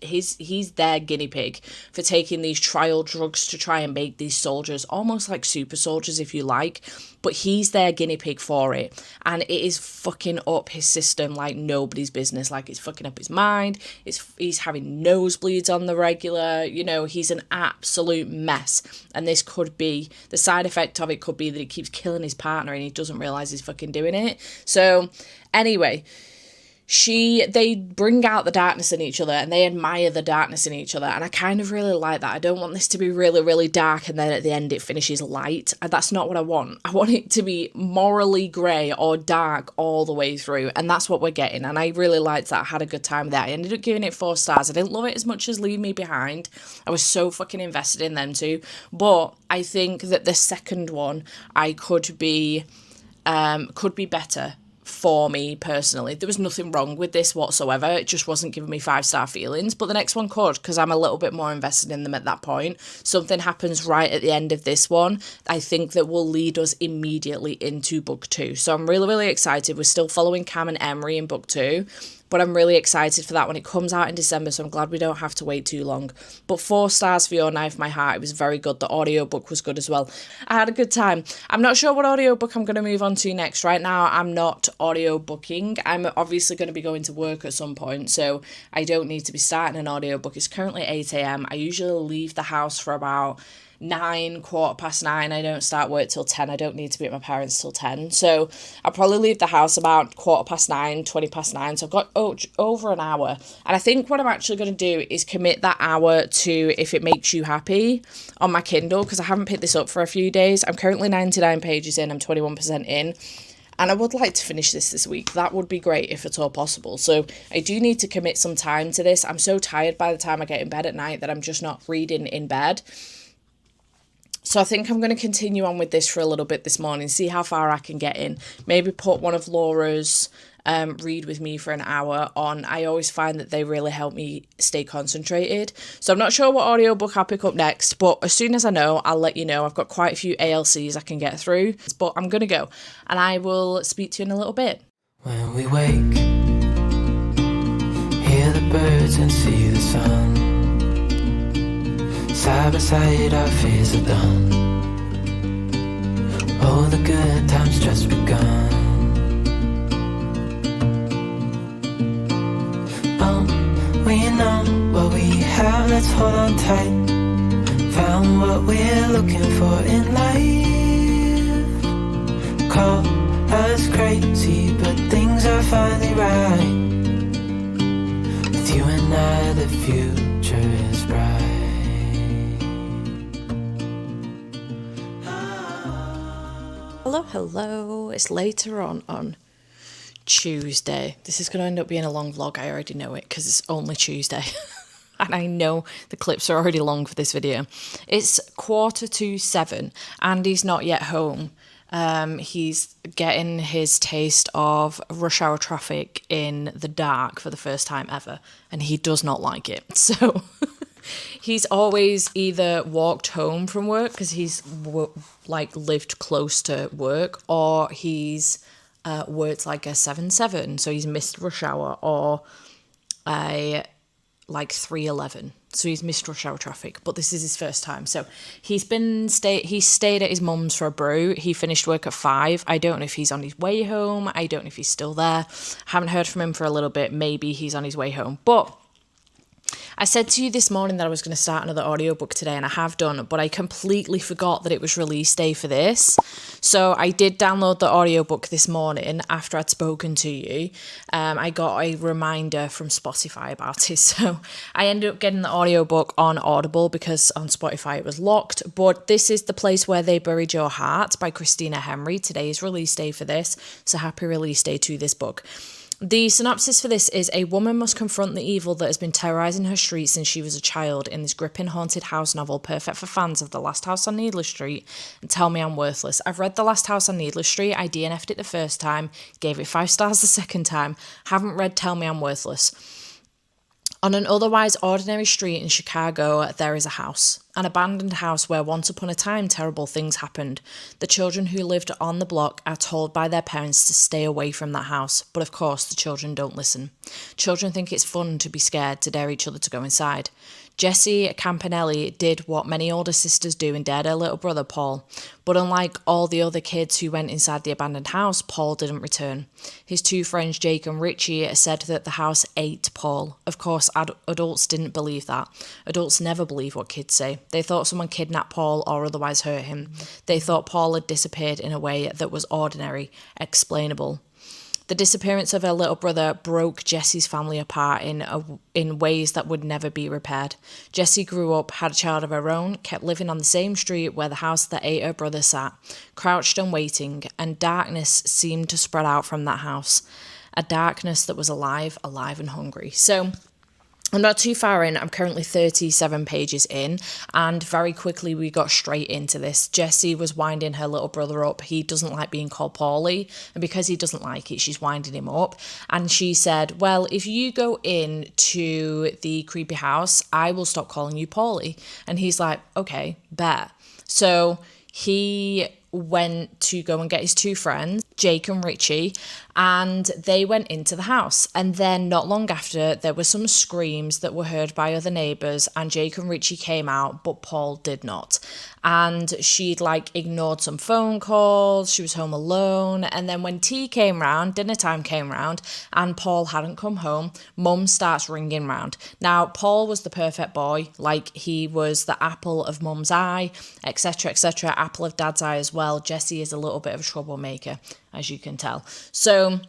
he's their guinea pig for taking these trial drugs to try and make these soldiers almost like super soldiers, if you like, but he's their guinea pig for it, and it is fucking up his system like nobody's business. Like, it's fucking up his mind. He's having nosebleeds on the regular. He's an absolute mess, and this could be the side effect of it. Could be that he keeps killing his partner and he doesn't realize he's fucking doing it. So anyway, they bring out the darkness in each other, and they admire the darkness in each other, and I kind of really like that. I don't want this to be really, really dark and then at the end it finishes light. That's not what I want. I want it to be morally grey or dark all the way through, and that's what we're getting, and I really liked that. I had a good time there. I ended up giving it 4 stars. I didn't love it as much as Leave Me Behind. I was so fucking invested in them too, but I think that the second one could be better for me personally. There was nothing wrong with this whatsoever. It just wasn't giving me 5-star feelings, but the next one could, because I'm a little bit more invested in them at that point. Something happens right at the end of this one, I think, that will lead us immediately into book 2. So I'm really, really excited. We're still following Cam and Emery in book 2. But I'm really excited for that when it comes out in December, so I'm glad we don't have to wait too long. But 4 stars for Your Knife, My Heart. It was very good. The audiobook was good as well. I had a good time. I'm not sure what audiobook I'm going to move on to next. Right now, I'm not audiobooking. I'm obviously going to be going to work at some point, so I don't need to be starting an audiobook. It's currently 8 a.m. I usually leave the house for about 9, 9:15. I don't start work till 10. I don't need to be at my parents till 10. So I'll probably leave the house about 9:15, 9:20. So I've got over an hour. And I think what I'm actually going to do is commit that hour to If It Makes You Happy on my Kindle, because I haven't picked this up for a few days. I'm currently 99 pages in. I'm 21% in. And I would like to finish this week. That would be great if at all possible. So I do need to commit some time to this. I'm so tired by the time I get in bed at night that I'm just not reading in bed. So I think I'm going to continue on with this for a little bit this morning, see how far I can get in. Maybe put one of Laura's Read With Me for an hour on. I always find that they really help me stay concentrated. So I'm not sure what audiobook I'll pick up next, but as soon as I know, I'll let you know. I've got quite a few ALCs I can get through, but I'm going to go, and I will speak to you in a little bit. When we wake, hear the birds and see the sun. Side by side our fears are done. All the good times just begun. We know what we have, let's hold on tight. Found what we're looking for in life. Call us crazy, but things are finally right. With you and I, the future is bright. Hello. It's later on Tuesday. This is going to end up being a long vlog. I already know it because it's only Tuesday. And I know the clips are already long for this video. It's 7:15. Andy's not yet home. He's getting his taste of rush hour traffic in the dark for the first time ever. And he does not like it. So he's always either walked home from work because he's lived close to work, or he's worked like a 7-7, so he's missed rush hour, or a 3:11, so he's missed rush hour traffic. But this is his first time, so he stayed at his mum's for a brew. He finished work at 5. I don't know if he's on his way home. I don't know if he's still there. Haven't heard from him for a little bit. Maybe he's on his way home. But I said to you this morning that I was going to start another audiobook today, and I have done, but I completely forgot that it was release day for this. So I did download the audiobook this morning after I'd spoken to you. I got a reminder from Spotify about it. So I ended up getting the audiobook on Audible because on Spotify it was locked. But this is The Place Where They Buried Your Heart by Christina Henry. Today is release day for this. So happy release day to this book. The synopsis for this is: a woman must confront the evil that has been terrorising her streets since she was a child in this gripping haunted house novel, perfect for fans of The Last House on Needless Street and Tell Me I'm Worthless. I've read The Last House on Needless Street. I DNF'd it the first time, gave it 5 stars the second time. Haven't read Tell Me I'm Worthless. On an otherwise ordinary street in Chicago, there is a house. An abandoned house where once upon a time terrible things happened. The children who lived on the block are told by their parents to stay away from that house, but of course the children don't listen. Children think it's fun to be scared, to dare each other to go inside. Jessie Campanelli did what many older sisters do and dared her little brother Paul. But unlike all the other kids who went inside the abandoned house, Paul didn't return. His 2 friends, Jake and Richie, said that the house ate Paul. Of course, adults didn't believe that. Adults never believe what kids say. They thought someone kidnapped Paul or otherwise hurt him. They thought Paul had disappeared in a way that was ordinary, explainable. The disappearance of her little brother broke Jessie's family apart in ways that would never be repaired. Jessie grew up, had a child of her own, kept living on the same street where the house that ate her brother sat, crouched and waiting, and darkness seemed to spread out from that house. A darkness that was alive and hungry. So I'm not too far in. I'm currently 37 pages in, and very quickly we got straight into this. Jessie was winding her little brother up. He doesn't like being called Paulie, and because he doesn't like it, she's winding him up. And she said, well, if you go in to the creepy house, I will stop calling you Paulie. And he's like, okay, bet. So he went to go and get his two friends, Jake and Richie, and they went into the house. And then not long after, there were some screams that were heard by other neighbours, and Jake and Richie came out, but Paul did not. And she'd like ignored some phone calls, she was home alone, and then when tea came round, dinner time came round, and Paul hadn't come home, Mum starts ringing round. Now, Paul was the perfect boy, like he was the apple of Mum's eye, etc, etc, apple of Dad's eye as well. Jessie is a little bit of a troublemaker, as you can tell. So,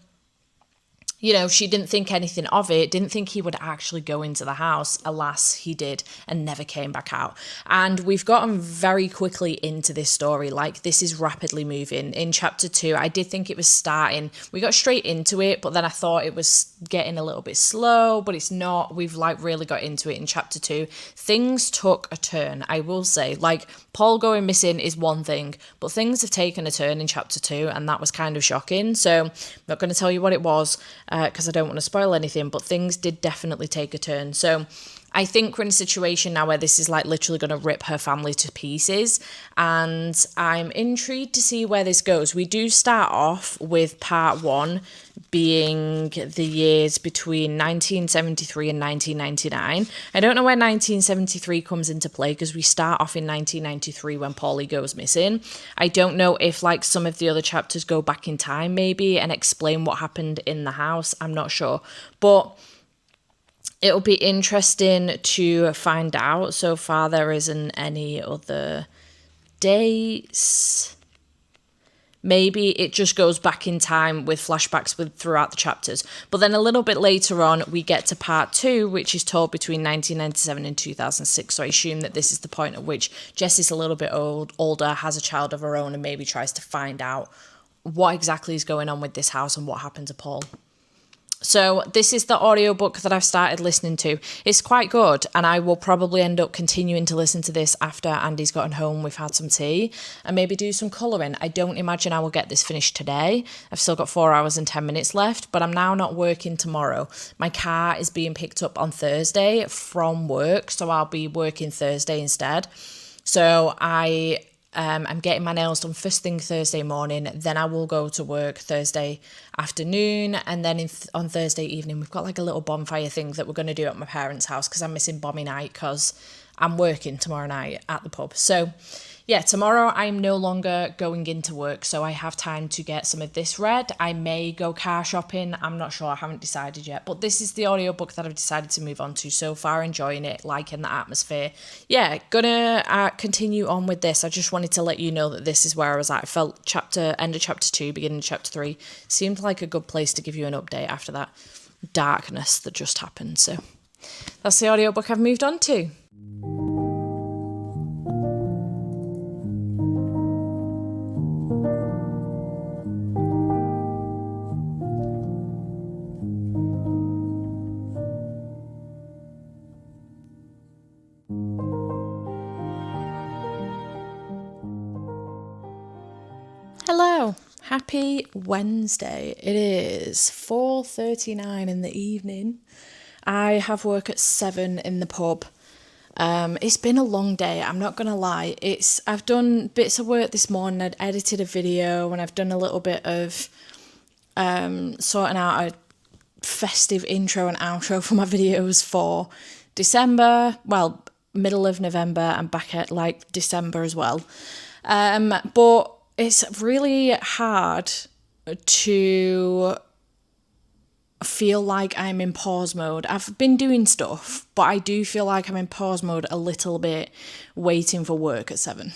you know, she didn't think anything of it, didn't think he would actually go into the house. Alas, he did, and never came back out. And we've gotten very quickly into this story. Like, this is rapidly moving. In chapter 2, I did think it was starting. We got straight into it, but then I thought it was getting a little bit slow, but it's not. We've like really got into it in chapter 2. Things took a turn, I will say. Like, Paul going missing is one thing, but things have taken a turn in chapter 2, and that was kind of shocking. So I'm not going to tell you what it was, because I don't want to spoil anything, but things did definitely take a turn. So I think we're in a situation now where this is like literally going to rip her family to pieces, and I'm intrigued to see where this goes. We do start off with part 1 being the years between 1973 and 1999. I don't know where 1973 comes into play, because we start off in 1993 when Paulie goes missing. I don't know if like some of the other chapters go back in time maybe and explain what happened in the house. I'm not sure, but it'll be interesting to find out. So far there isn't any other dates. Maybe it just goes back in time with flashbacks throughout the chapters. But then a little bit later on, we get to part 2, which is told between 1997 and 2006. So I assume that this is the point at which Jessie's a little bit older, has a child of her own, and maybe tries to find out what exactly is going on with this house and what happened to Paul. So this is the audiobook that I've started listening to. It's quite good, and I will probably end up continuing to listen to this after Andy's gotten home, we've had some tea, and maybe do some colouring. I don't imagine I will get this finished today. I've still got 4 hours and 10 minutes left, but I'm now not working tomorrow. My car is being picked up on Thursday from work, so I'll be working Thursday instead. So I'm getting my nails done first thing Thursday morning, then I will go to work Thursday afternoon, and then on Thursday evening we've got like a little bonfire thing that we're going to do at my parents' house, because I'm missing Bommy night because I'm working tomorrow night at the pub. So yeah, tomorrow I'm no longer going into work, so I have time to get some of this read. I may go car shopping, I'm not sure, I haven't decided yet, but this is the audiobook that I've decided to move on to. So far enjoying it, liking the atmosphere. Yeah, gonna continue on with this. I just wanted to let you know that this is where I was at. I felt end of chapter 2, beginning of chapter 3 seemed like a good place to give you an update after that darkness that just happened. So that's the audiobook I've moved on to. Hello, happy Wednesday. It is 4:39 in the evening. I have work at 7 in the pub. It's been a long day, I'm not gonna lie. I've done bits of work this morning. I'd edited a video, and I've done a little bit of sorting out a festive intro and outro for my videos for December, well, middle of November, and back at like December as well. But it's really hard to feel like I'm in pause mode. I've been doing stuff, but I do feel like I'm in pause mode a little bit, waiting for work at 7.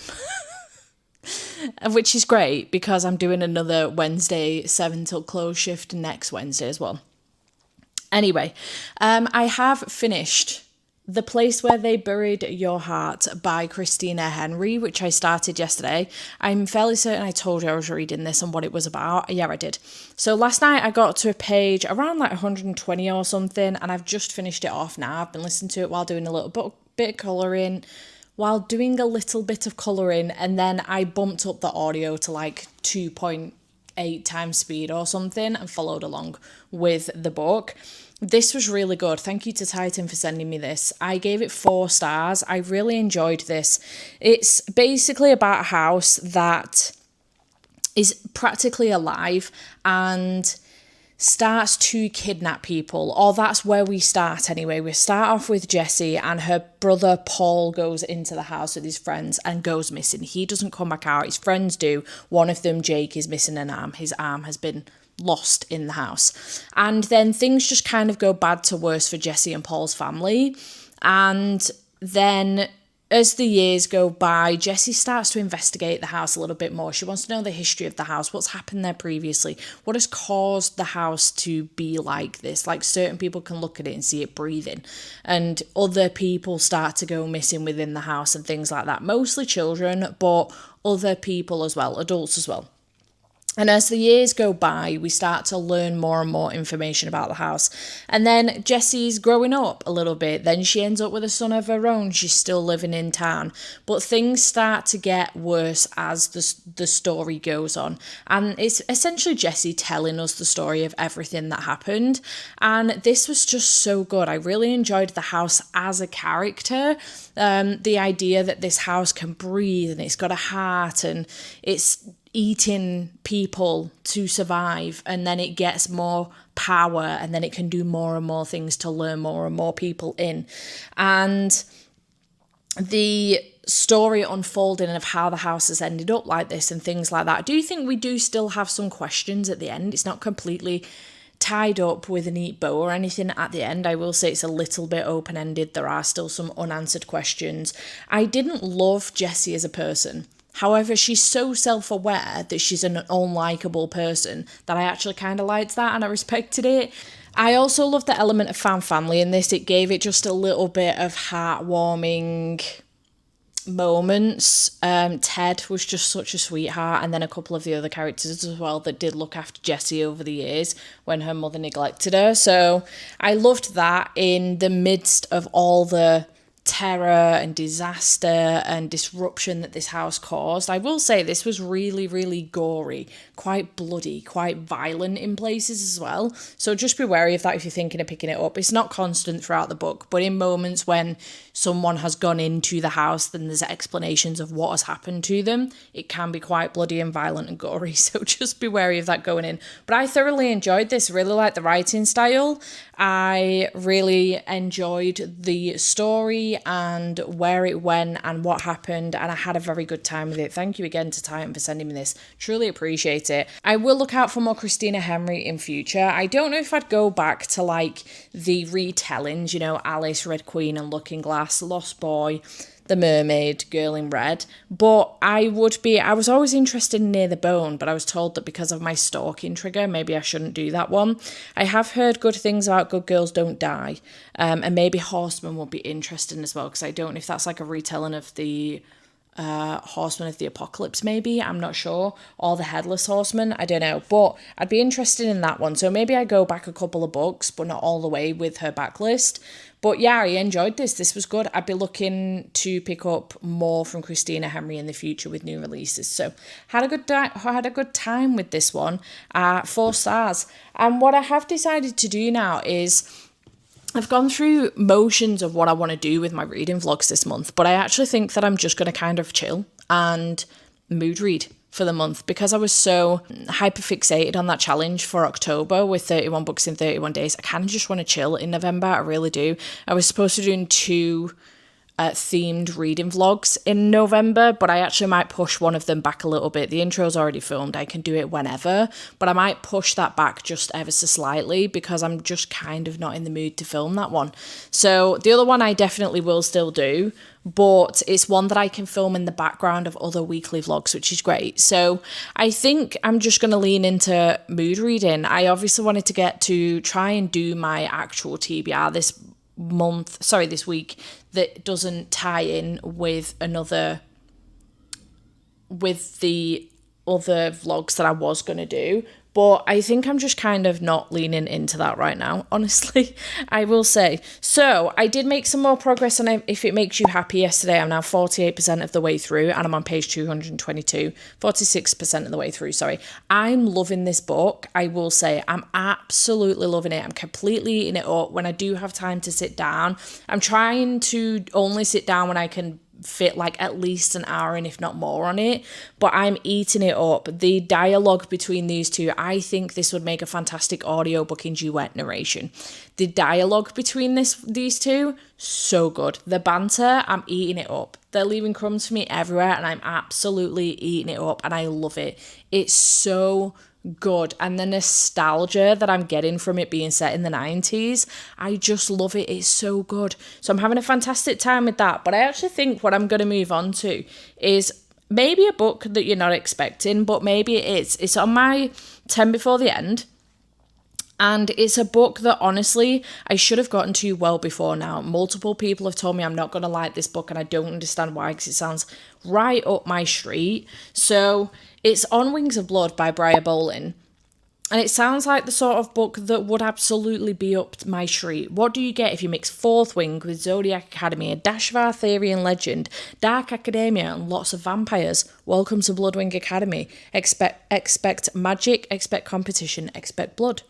Which is great, because I'm doing another Wednesday 7 till close shift next Wednesday as well. Anyway, I have finished The Place Where They Buried Your Heart by Christina Henry, which I started yesterday. I'm fairly certain I told you I was reading this and what it was about. Yeah, I did. So last night I got to a page around like 120 or something, and I've just finished it off now. I've been listening to it while doing a little bit of colouring, and then I bumped up the audio to like 2.8 times speed or something and followed along with the book. This was really good. Thank you to Titan for sending me this. I gave it 4 stars. I really enjoyed this. It's basically about a house that is practically alive and starts to kidnap people, or that's where we start anyway. We start off with Jessie, and her brother Paul goes into the house with his friends and goes missing. He doesn't come back out. His friends do. One of them, Jake, is missing an arm. His arm has been lost in the house. And then things just kind of go bad to worse for Jessie and Paul's family. And then as the years go by, Jessie starts to investigate the house a little bit more. She wants to know the history of the house, what's happened there previously, what has caused the house to be like this. Like, certain people can look at it and see it breathing, and other people start to go missing within the house and things like that. Mostly children, but other people as well, adults as well. And as the years go by, we start to learn more and more information about the house. And then Jessie's growing up a little bit. Then she ends up with a son of her own. She's still living in town. But things start to get worse as the story goes on. And it's essentially Jessie telling us the story of everything that happened. And this was just so good. I really enjoyed the house as a character. The idea that this house can breathe and it's got a heart and it's eating people to survive, and then it gets more power, and then it can do more and more things to lure more and more people in. And the story unfolding of how the house has ended up like this and things like that, I do think we do still have some questions at the end. It's not completely tied up with a neat bow or anything at the end. I will say it's a little bit open-ended. There are still some unanswered questions. I didn't love Jessie as a person. However, she's so self-aware that she's an unlikable person that I actually kind of liked that and I respected it. I also love the element of found family in this. It gave it just a little bit of heartwarming moments. Ted was just such a sweetheart, and then a couple of the other characters as well that did look after Jessie over the years when her mother neglected her. So I loved that in the midst of all the terror and disaster and disruption that this house caused. I will say this was really, really gory, quite bloody, quite violent in places as well. So just be wary of that if you're thinking of picking it up. It's not constant throughout the book, but in moments when someone has gone into the house, then there's explanations of what has happened to them. It can be quite bloody and violent and gory, so just be wary of that going in. But I thoroughly enjoyed this, really liked the writing style. I really enjoyed the story and where it went and what happened, and I had a very good time with it. Thank you again to Titan for sending me this. Truly appreciate it. I will look out for more Christina Henry in future. I don't know if I'd go back to like the retellings, you know, Alice, Red Queen and Looking Glass, Lost Boy, The Mermaid, Girl in Red, but I was always interested in Near the Bone, but I was told that because of my stalking trigger, maybe I shouldn't do that one. I have heard good things about Good Girls Don't Die, and maybe Horseman would be interesting as well, because I don't know if that's like a retelling of the Horseman of the Apocalypse, maybe, I'm not sure, or the Headless Horseman, I don't know, but I'd be interested in that one. So maybe I go back a couple of books, but not all the way with her backlist. But yeah, I enjoyed this was good. I'd be looking to pick up more from Christina Henry in the future with new releases. So had a good time with this one. 4 stars. And what I have decided to do now is I've gone through motions of what I want to do with my reading vlogs this month, but I actually think that I'm just going to kind of chill and mood read for the month, because I was so hyper fixated on that challenge for October with 31 books in 31 days. I kind of just want to chill in November. I really do. I was supposed to do 2 themed reading vlogs in November, but I actually might push one of them back a little bit. The intro's already filmed. I can do it whenever, but I might push that back just ever so slightly because I'm just kind of not in the mood to film that one. So the other one I definitely will still do, but it's one that I can film in the background of other weekly vlogs, which is great. So I think I'm just going to lean into mood reading. I obviously wanted to get to try and do my actual TBR this week that doesn't tie in with the other vlogs that I was going to do. But I think I'm just kind of not leaning into that right now, honestly, I will say. So I did make some more progress on If It Makes You Happy yesterday. I'm now 48% of the way through, and I'm on page 222, 46% of the way through, sorry. I'm loving this book, I will say. I'm absolutely loving it. I'm completely eating it up when I do have time to sit down. I'm trying to only sit down when I can fit like at least an hour and if not more on it, but I'm eating it up. The dialogue between these two, I think this would make a fantastic audiobook in duet narration. The dialogue between these two, so good. The banter, I'm eating it up. They're leaving crumbs for me everywhere and I'm absolutely eating it up and I love it. It's so good, and the nostalgia that I'm getting from it being set in the 90s, I just love it. It's so good. So I'm having a fantastic time with that. But I actually think what I'm going to move on to is maybe a book that you're not expecting, but maybe it's on my 10 before the end. And it's a book that honestly I should have gotten to well before now. Multiple people have told me I'm not going to like this book and I don't understand why, because it sounds right up my street. So it's On Wings of Blood by Briar Bolin. And it sounds like the sort of book that would absolutely be up my street. What do you get if you mix Fourth Wing with Zodiac Academy, a dash of Arthurian legend, dark academia, and lots of vampires? Welcome to Bloodwing Academy. Expect magic, expect competition, expect blood.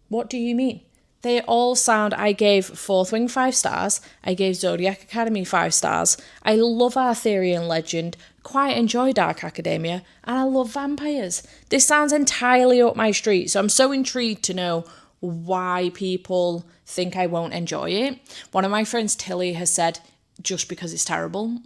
What do you mean? They all sound, I gave Fourth Wing 5 stars, I gave Zodiac Academy 5 stars, I love Arthurian legend, quite enjoy Dark Academia, and I love vampires. This sounds entirely up my street, so I'm so intrigued to know why people think I won't enjoy it. One of my friends, Tilly, has said, just because it's terrible.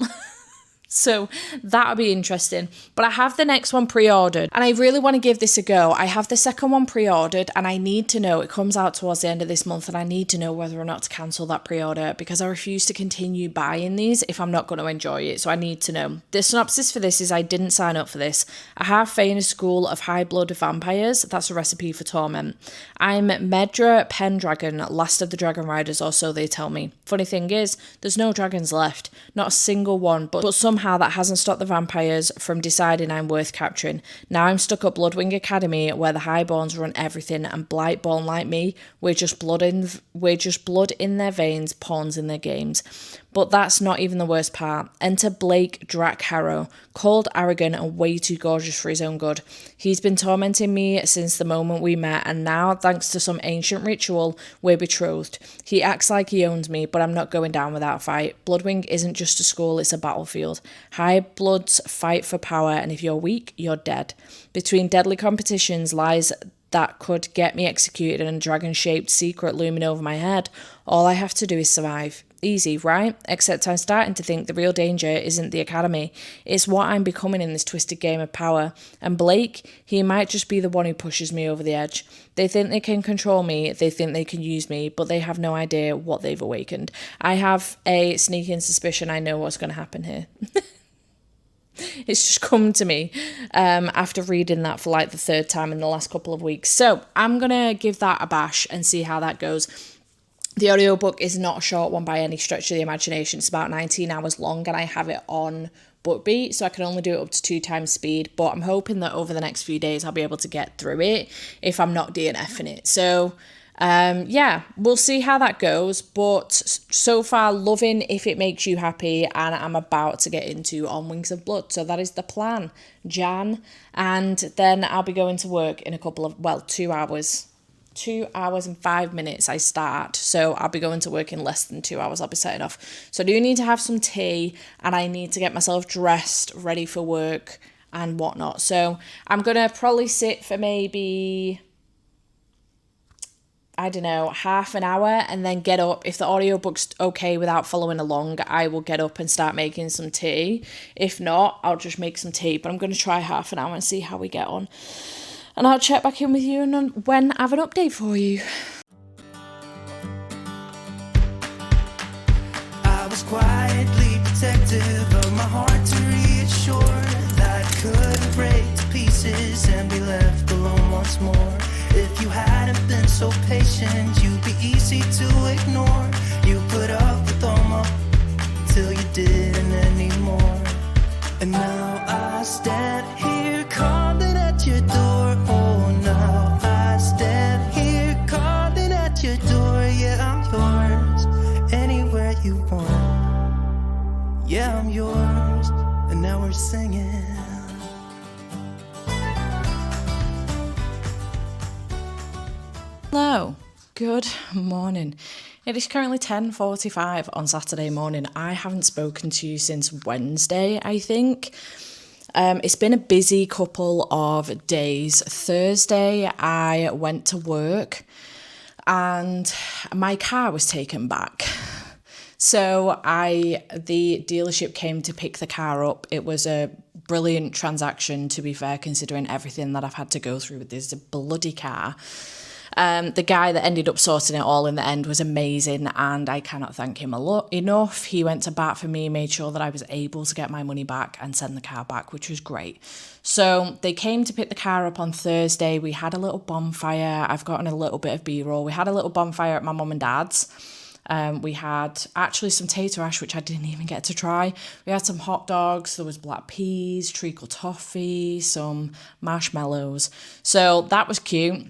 So that'll be interesting. But I have the next one pre-ordered and I really want to give this a go. I have the second one pre-ordered and I need to know, it comes out towards the end of this month, and I need to know whether or not to cancel that pre-order because I refuse to continue buying these if I'm not going to enjoy it. So I need to know. The synopsis for this is I didn't sign up for this. A half-fainted school of high-blood vampires. That's a recipe for torment. I'm Medra Pendragon, last of the Dragon Riders, or so they tell me. Funny thing is, there's no dragons left. Not a single one, but somehow that hasn't stopped the vampires from deciding I'm worth capturing. Now I'm stuck at Bloodwing Academy where the Highborns run everything, and Blightborn like me, we're just blood in their veins, pawns in their games. But that's not even the worst part. Enter Blake Drackharrow, cold, arrogant, and way too gorgeous for his own good. He's been tormenting me since the moment we met, and now, thanks to some ancient ritual, we're betrothed. He acts like he owns me, but I'm not going down without a fight. Bloodwing isn't just a school, it's a battlefield. High bloods fight for power, and if you're weak, you're dead. Between deadly competitions lies that could get me executed and a dragon-shaped secret looming over my head. All I have to do is survive. Easy, right? Except I'm starting to think the real danger isn't the academy. It's what I'm becoming in this twisted game of power. And Blake, he might just be the one who pushes me over the edge. They think they can control me, they think they can use me, but they have no idea what they've awakened. I have a sneaking suspicion I know what's going to happen here. It's just come to me after reading that for like the third time in the last couple of weeks. So I'm going to give that a bash and see how that goes. The audiobook is not a short one by any stretch of the imagination. It's about 19 hours long and I have it on BookBeat, so I can only do it up to 2 times speed. But I'm hoping that over the next few days I'll be able to get through it if I'm not DNFing it. So yeah, we'll see how that goes. But so far, loving If It Makes You Happy, and I'm about to get into On Wings of Blood. So that is the plan, Jan. And then I'll be going to work in 2 hours. 2 hours and 5 minutes I start, so I'll be going to work in less than 2 hours. I'll be setting off, so I do need to have some tea and I need to get myself dressed, ready for work and whatnot. So I'm gonna probably sit for maybe, I don't know, half an hour and then get up. If the audiobook's okay without following along, I will get up and start making some tea. If not, I'll just make some tea, but I'm going to try half an hour and see how we get on. And I'll check back in with you when I have an update for you. I was quietly protective of my heart to reassure that I couldn't break to pieces and be left alone once more. If you hadn't been so patient, you'd be easy to ignore. You put up with all my till you didn't anymore. And now I stand here calling at your door. Oh, now I stand here calling at your door. Yeah, I'm yours, anywhere you want. Yeah, I'm yours, and now we're singing. Hello, good morning. It is currently 10:45 on Saturday morning. I haven't spoken to you since Wednesday, I think. It's been a busy couple of days. Thursday, I went to work and my car was taken back. So the dealership came to pick the car up. It was a brilliant transaction, to be fair, considering everything that I've had to go through with this bloody car. The guy that ended up sorting it all in the end was amazing, and I cannot thank him enough. He went to bat for me, made sure that I was able to get my money back and send the car back, which was great. So they came to pick the car up on Thursday. We had a little bonfire. I've gotten a little bit of B-roll. We had a little bonfire at my mum and dad's. We had actually some tater ash, which I didn't even get to try. We had some hot dogs. There was black peas, treacle toffee, some marshmallows. So that was cute.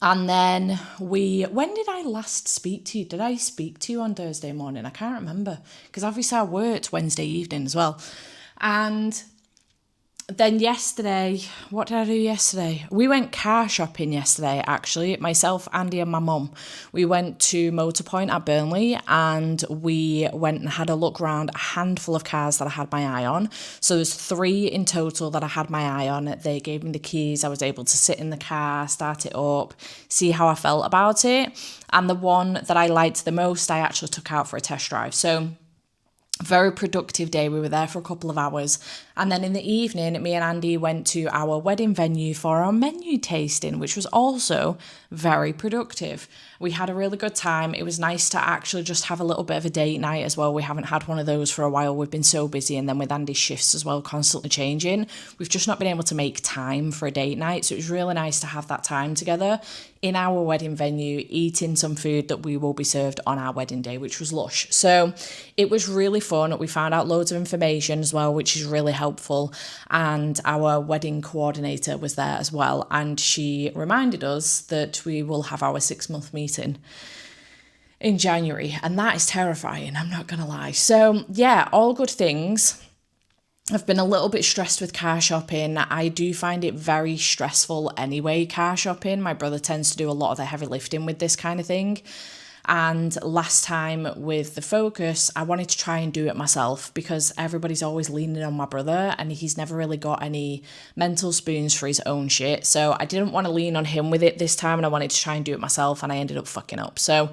And then when did I last speak to you? Did I speak to you on Thursday morning? I can't remember, because obviously I worked Wednesday evening as well. And then yesterday, what did I do yesterday? We went car shopping yesterday, actually. Myself, Andy and my mum. We went to Motorpoint at Burnley and we went and had a look around a handful of cars that I had my eye on. So there's 3 in total that I had my eye on. They gave me the keys. I was able to sit in the car, start it up, see how I felt about it. And the one that I liked the most, I actually took out for a test drive. So very productive day. We were there for a couple of hours. And then in the evening, me and Andy went to our wedding venue for our menu tasting, which was also very productive. We had a really good time. It was nice to actually just have a little bit of a date night as well. We haven't had one of those for a while. We've been so busy. And then with Andy's shifts as well, constantly changing, we've just not been able to make time for a date night. So it was really nice to have that time together in our wedding venue, eating some food that we will be served on our wedding day, which was lush. So it was really fun. We found out loads of information as well, which is really helpful. And our wedding coordinator was there as well. And she reminded us that we will have our 6-month meeting in January. And that is terrifying, I'm not going to lie. So yeah, all good things. I've been a little bit stressed with car shopping. I do find it very stressful anyway, car shopping. My brother tends to do a lot of the heavy lifting with this kind of thing. And last time with the Focus, I wanted to try and do it myself because everybody's always leaning on my brother and he's never really got any mental spoons for his own shit. So I didn't want to lean on him with it this time and I wanted to try and do it myself and I ended up fucking up. So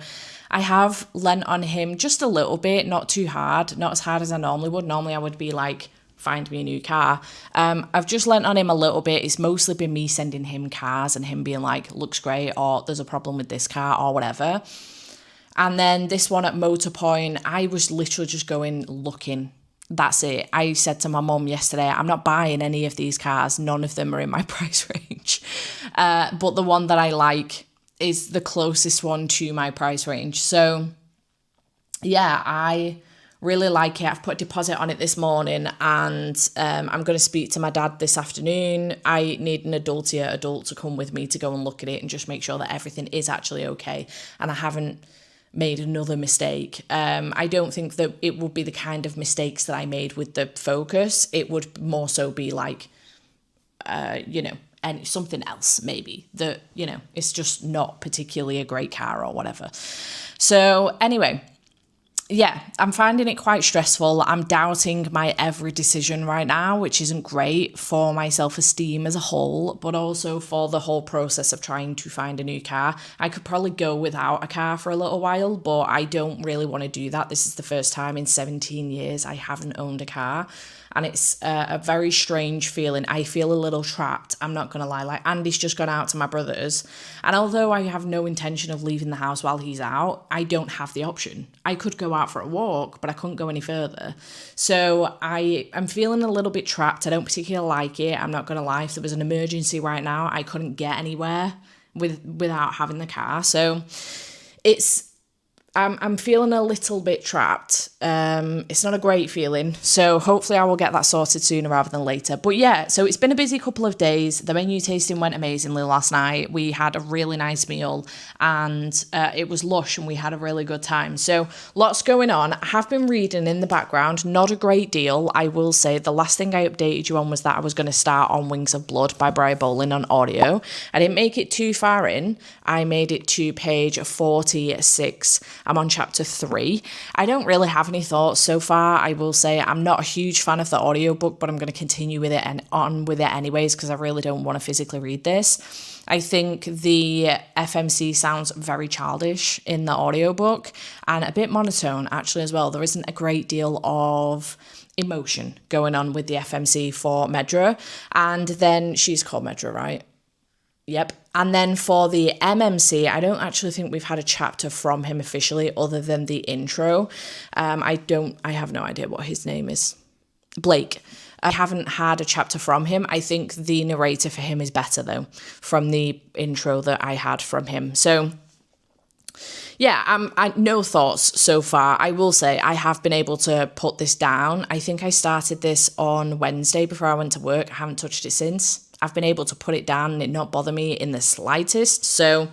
I have lent on him just a little bit, not too hard, not as hard as I normally would. Normally I would be like, find me a new car. I've just lent on him a little bit. It's mostly been me sending him cars and him being like, looks great, or there's a problem with this car or whatever. And then this one at Motorpoint, I was literally just going looking. That's it. I said to my mum yesterday, I'm not buying any of these cars. None of them are in my price range. But the one that I like is the closest one to my price range. So yeah, I really like it. I've put a deposit on it this morning and I'm going to speak to my dad this afternoon. I need an adult to come with me to go and look at it and just make sure that everything is actually okay and I haven't made another mistake. I don't think that it would be the kind of mistakes that I made with the Focus. It would more so be like, and something else maybe that, it's just not particularly a great car or whatever. So anyway, yeah, I'm finding it quite stressful. I'm doubting my every decision right now, which isn't great for my self-esteem as a whole, but also for the whole process of trying to find a new car. I could probably go without a car for a little while, but I don't really want to do that. This is the first time in 17 years I haven't owned a car. And it's a very strange feeling. I feel a little trapped. I'm not going to lie. Like Andy's just gone out to my brother's. And although I have no intention of leaving the house while he's out, I don't have the option. I could go out for a walk, but I couldn't go any further. So I'm feeling a little bit trapped. I don't particularly like it. I'm not going to lie. If there was an emergency right now, I couldn't get anywhere without having the car. So I'm feeling a little bit trapped. It's not a great feeling. So hopefully I will get that sorted sooner rather than later. But yeah, so it's been a busy couple of days. The menu tasting went amazingly last night. We had a really nice meal and it was lush and we had a really good time. So lots going on. I have been reading in the background, not a great deal. I will say the last thing I updated you on was that I was going to start on Wings of Blood by Brian Bowling on audio. I didn't make it too far in. I made it to page 46. I'm on chapter 3. I don't really have any thoughts so far. I will say I'm not a huge fan of the audiobook, but I'm going to continue with it and on with it anyways because I really don't want to physically read this. I think the FMC sounds very childish in the audiobook and a bit monotone actually as well. There isn't a great deal of emotion going on with the FMC for Medra. And then she's called Medra, right? Yep. And then for the MMC, I don't actually think we've had a chapter from him officially other than the intro. I have no idea what his name is. Blake. I haven't had a chapter from him. I think the narrator for him is better though, from the intro that I had from him. So yeah, no thoughts so far. I will say I have been able to put this down. I think I started this on Wednesday before I went to work. I haven't touched it since. I've been able to put it down and it not bother me in the slightest. So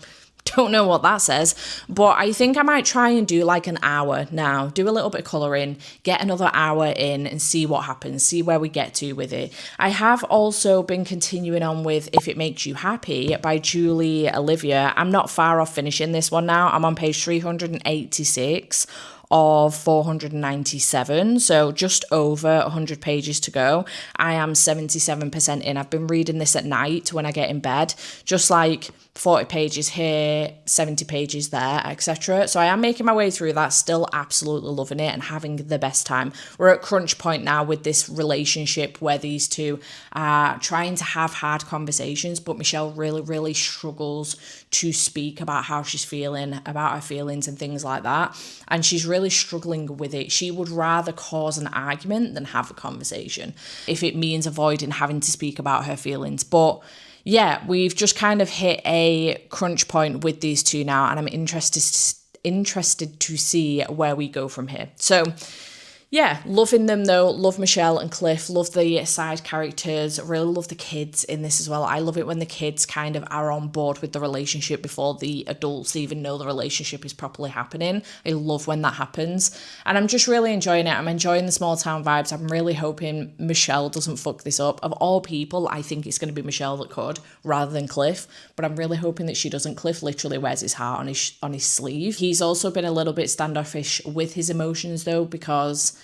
don't know what that says, but I think I might try and do like an hour now, do a little bit of colouring, get another hour in and see what happens, see where we get to with it. I have also been continuing on with If It Makes You Happy by Julie Olivia. I'm not far off finishing this one now. I'm on page 386 of 497, so just over 100 pages to go. I am 77% in. I've been reading this at night when I get in bed, just like 40 pages here, 70 pages there, etc. So I am making my way through that, still absolutely loving it and having the best time. We're at crunch point now with this relationship where these two are trying to have hard conversations, but Michelle really, really struggles to speak about how she's feeling, about her feelings and things like that. And she's really struggling with it. She would rather cause an argument than have a conversation if it means avoiding having to speak about her feelings. But yeah, we've just kind of hit a crunch point with these two now, and I'm interested to see where we go from here. So yeah, loving them though. Love Michelle and Cliff. Love the side characters. Really love the kids in this as well. I love it when the kids kind of are on board with the relationship before the adults even know the relationship is properly happening. I love when that happens. And I'm just really enjoying it. I'm enjoying the small town vibes. I'm really hoping Michelle doesn't fuck this up. Of all people, I think it's going to be Michelle that could, rather than Cliff. But I'm really hoping that she doesn't. Cliff literally wears his heart on his sleeve. He's also been a little bit standoffish with his emotions though, because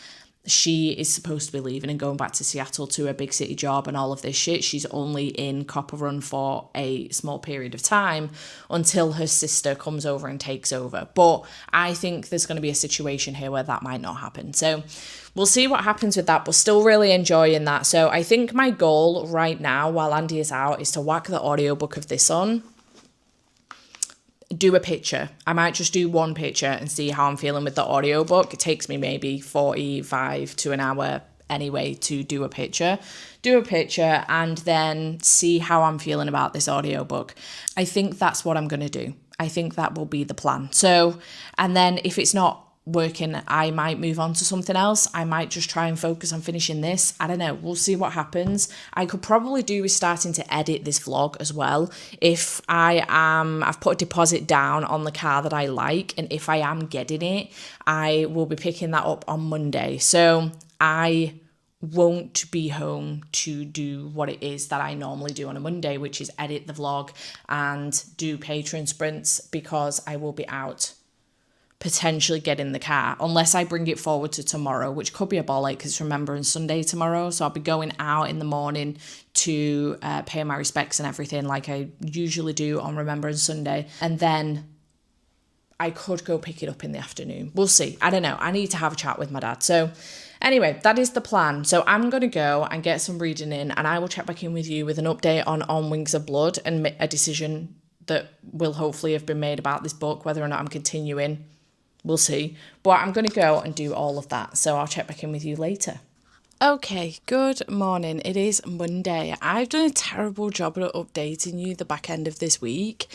she is supposed to be leaving and going back to Seattle to a big city job and all of this shit. She's only in Copper Run for a small period of time until her sister comes over and takes over. But I think there's going to be a situation here where that might not happen. So we'll see what happens with that, but still really enjoying that. So I think my goal right now while Andy is out is to whack the audiobook of this on, do a picture. I might just do one picture and see how I'm feeling with the audiobook. It takes me maybe 45 to an hour anyway to do a picture and then see how I'm feeling about this audiobook. I think that's what I'm going to do. I think that will be the plan. So, and then if it's not working, I might move on to something else. I might just try and focus on finishing this. I don't know. We'll see what happens. I could probably do with starting to edit this vlog as well. If I've put a deposit down on the car that I like, and if I am getting it, I will be picking that up on Monday. So I won't be home to do what it is that I normally do on a Monday, which is edit the vlog and do Patreon sprints, because I will be out potentially get in the car unless I bring it forward to tomorrow, which could be a ball ache because it's Remembrance Sunday tomorrow. So I'll be going out in the morning to pay my respects and everything like I usually do on Remembrance Sunday. And then I could go pick it up in the afternoon. We'll see. I don't know. I need to have a chat with my dad. So anyway, that is the plan. So I'm going to go and get some reading in, and I will check back in with you with an update on Wings of Blood and a decision that will hopefully have been made about this book, whether or not I'm continuing. We'll see. But I'm going to go and do all of that. So I'll check back in with you later. Okay, good morning. It is Monday. I've done a terrible job at updating you the back end of this week.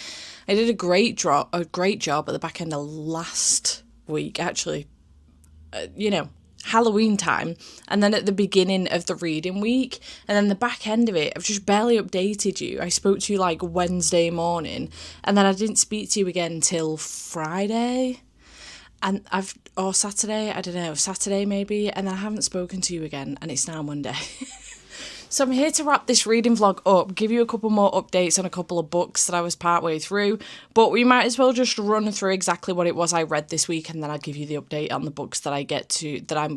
I did a great job at the back end of last week, actually, Halloween time, and then at the beginning of the reading week, and then the back end of it, I've just barely updated you. I spoke to you like Wednesday morning, and then I didn't speak to you again till Friday, or Saturday, I don't know, Saturday maybe, and then I haven't spoken to you again, and it's now Monday. So I'm here to wrap this reading vlog up, give you a couple more updates on a couple of books that I was partway through, but we might as well just run through exactly what it was I read this week, and then I'll give you the update on the books that I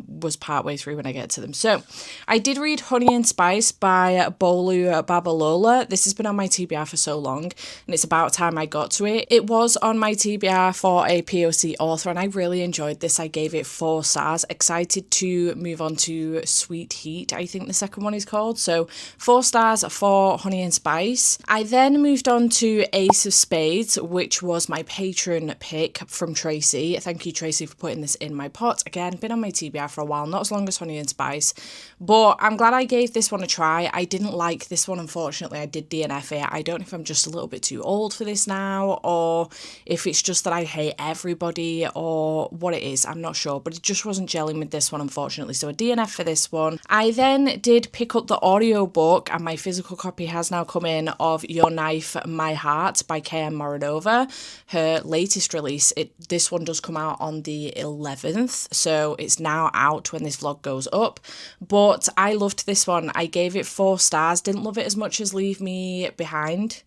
was partway through when I get to them. So I did read Honey and Spice by Bolu Babalola. This has been on my TBR for so long, and it's about time I got to it. It was on my TBR for a POC author, and I really enjoyed this. I gave it 4 stars. Excited to move on to Sweet Heat, I think the second one is called. So 4 stars for Honey and Spice. I then moved on to Ace of Spades, which was my patron pick from Tracy. Thank you, Tracy, for putting this in my pot. Again, been on my TBR for a while, not as long as Honey and Spice, but I'm glad I gave this one a try. I didn't like this one, unfortunately. I did DNF it. I don't know if I'm just a little bit too old for this now, or if it's just that I hate everybody, or what it is. I'm not sure, but it just wasn't gelling with this one, unfortunately. So a DNF for this one. I then did pick up the audiobook, and my physical copy has now come in, of Your Knife, My Heart by K.M. Moranova, her latest release. This one does come out on the 11th, so it's now out when this vlog goes up, but I loved this one. I gave it 4 stars. Didn't love it as much as Leave Me Behind.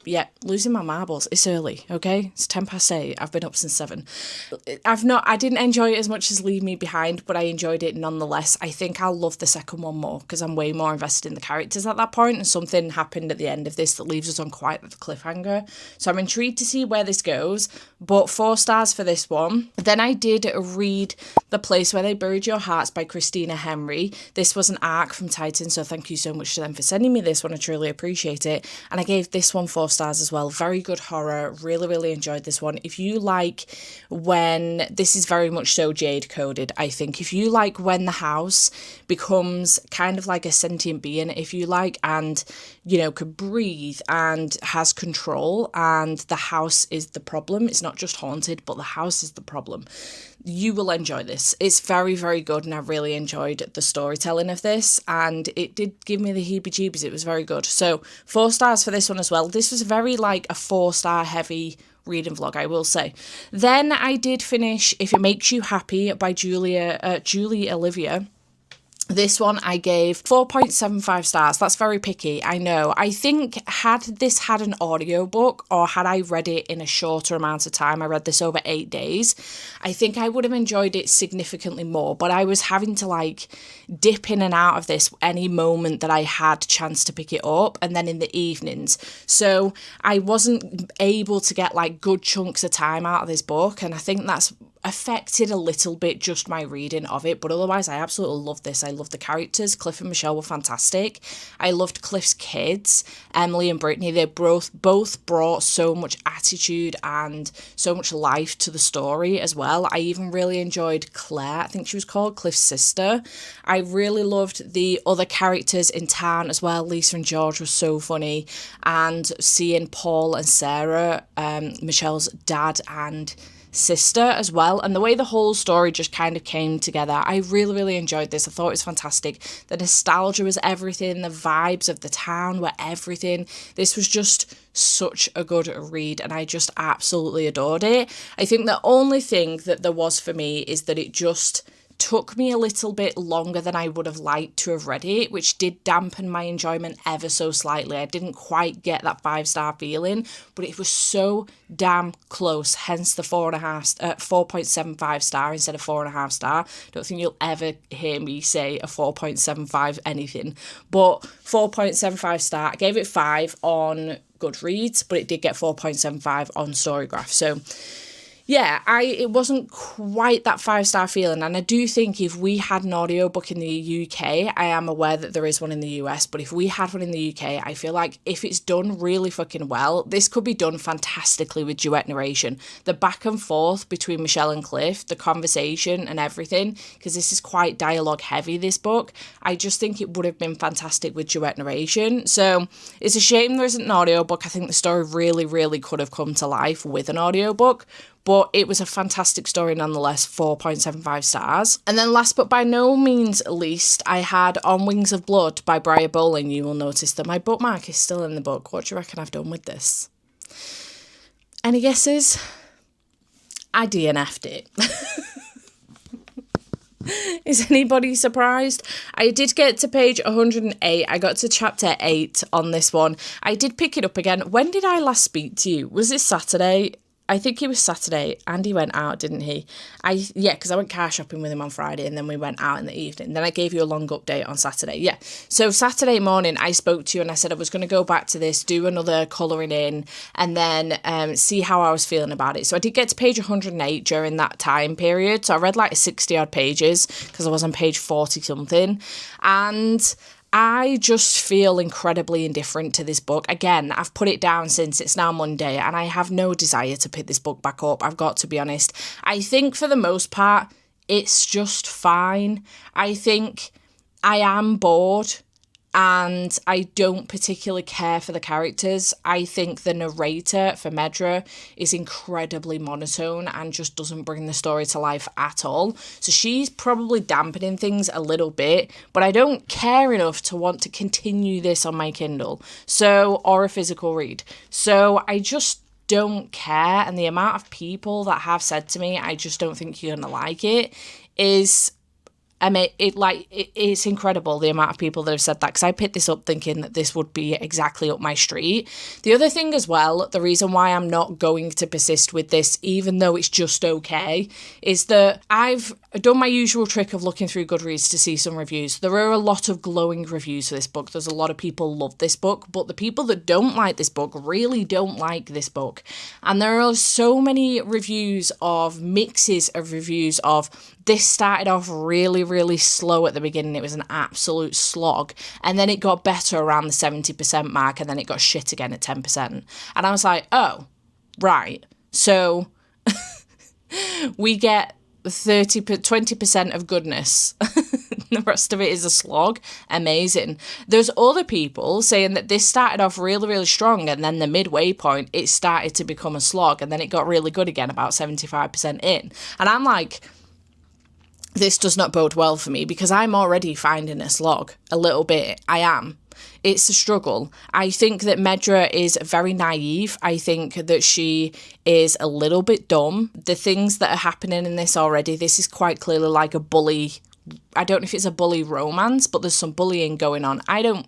Yeah, losing my marbles. It's early, okay? It's 8:10. I've been up since 7. I didn't enjoy it as much as Leave Me Behind, but I enjoyed it nonetheless. I think I'll love the second one more because I'm way more invested in the characters at that point, and something happened at the end of this that leaves us on quite the cliffhanger. So I'm intrigued to see where this goes, but 4 stars for this one. Then I did read The Place Where They Buried Your Hearts by Christina Henry. This was an arc from Titan, so thank you so much to them for sending me this one. I truly appreciate it. And I gave this one 4 stars as well. Very good horror. Really, really enjoyed this one. If you like when, this is very much so Jade coded, I think. If you like when the house becomes kind of like a sentient being, if you like, and, could breathe and has control, and the house is the problem. It's not just haunted, but the house is the problem. You will enjoy this. It's very, very good, and I really enjoyed the storytelling of this, and it did give me the heebie-jeebies. It was very good. So 4 stars for this one as well. This was very like a 4-star heavy reading vlog, I will say. Then I did finish If It Makes You Happy by Julie Olivia. This one I gave 4.75 stars. That's very picky, I know. I think had this had an audiobook, or had I read it in a shorter amount of time, I read this over 8 days, I think I would have enjoyed it significantly more, but I was having to dip in and out of this any moment that I had chance to pick it up, and then in the evenings. So I wasn't able to get good chunks of time out of this book, and I think that's affected a little bit just my reading of it, but otherwise I absolutely loved this. I loved the characters. Cliff and Michelle were fantastic. I loved Cliff's kids, Emily and Brittany. They both brought so much attitude and so much life to the story as well. I even really enjoyed Claire, I think she was called, Cliff's sister. I really loved the other characters in town as well. Lisa and George were so funny, and seeing Paul and Sarah, Michelle's dad and sister as well, and the way the whole story just kind of came together. I really, really enjoyed this. I thought it was fantastic. The nostalgia was everything. The vibes of the town were everything. This was just such a good read, and I just absolutely adored it. I think the only thing that there was for me is that it just took me a little bit longer than I would have liked to have read it, which did dampen my enjoyment ever so slightly. I didn't quite get that 5-star feeling, but it was so damn close, hence the 4.75 star instead of 4.5 star. Don't think you'll ever hear me say a 4.75 anything, but 4.75 star. I gave it 5 on Goodreads, but it did get 4.75 on Storygraph. So yeah, it wasn't quite that 5-star feeling, and I do think if we had an audiobook in the UK, I am aware that there is one in the US, but if we had one in the UK, I feel like if it's done really fucking well, this could be done fantastically with duet narration. The back and forth between Michelle and Cliff, the conversation and everything, because this is quite dialogue heavy, this book, I just think it would have been fantastic with duet narration. So it's a shame there isn't an audiobook. I think the story really, really could have come to life with an audiobook, but it was a fantastic story nonetheless, 4.75 stars. And then last but by no means least, I had On Wings of Blood by Briar Bowling. You will notice that my bookmark is still in the book. What do you reckon I've done with this? Any guesses? I DNF'd it. Is anybody surprised? I did get to page 108. I got to chapter 8 on this one. I did pick it up again. When did I last speak to you? Was it Saturday? I think it was Saturday. Andy went out, didn't he? Yeah, because I went car shopping with him on Friday and then we went out in the evening. Then I gave you a long update on Saturday. Yeah. So Saturday morning, I spoke to you and I said I was going to go back to this, do another colouring in, and then see how I was feeling about it. So I did get to page 108 during that time period. So I read like 60 odd pages because I was on page 40 something. And I just feel incredibly indifferent to this book. Again, I've put it down since it's now Monday and I have no desire to pick this book back up. I've got to be honest. I think for the most part, it's just fine. I think I am bored and I don't particularly care for the characters. I think the narrator for Medra is incredibly monotone and just doesn't bring the story to life at all. So she's probably dampening things a little bit, but I don't care enough to want to continue this on my Kindle, or a physical read. So I just don't care. And the amount of people that have said to me, I just don't think you're gonna like it, is it's incredible the amount of people that have said that, because I picked this up thinking that this would be exactly up my street. The other thing as well, the reason why I'm not going to persist with this, even though it's just okay, is that I've done my usual trick of looking through Goodreads to see some reviews. There are a lot of glowing reviews for this book. There's a lot of people love this book, but the people that don't like this book really don't like this book. And there are so many reviews of mixes of reviews of this started off really, really slow at the beginning. It was an absolute slog. And then it got better around the 70% mark, and then it got shit again at 10%. And I was like, oh, right. So we get 20% of goodness. The rest of it is a slog. Amazing. There's other people saying that this started off really, really strong, and then the midway point, it started to become a slog, and then it got really good again about 75% in. And I'm like, this does not bode well for me, because I'm already finding a slog a little bit. I am. It's a struggle. I think that Medra is very naive. I think that she is a little bit dumb. The things that are happening in this already, this is quite clearly like a bully. I don't know if it's a bully romance, but there's some bullying going on. I don't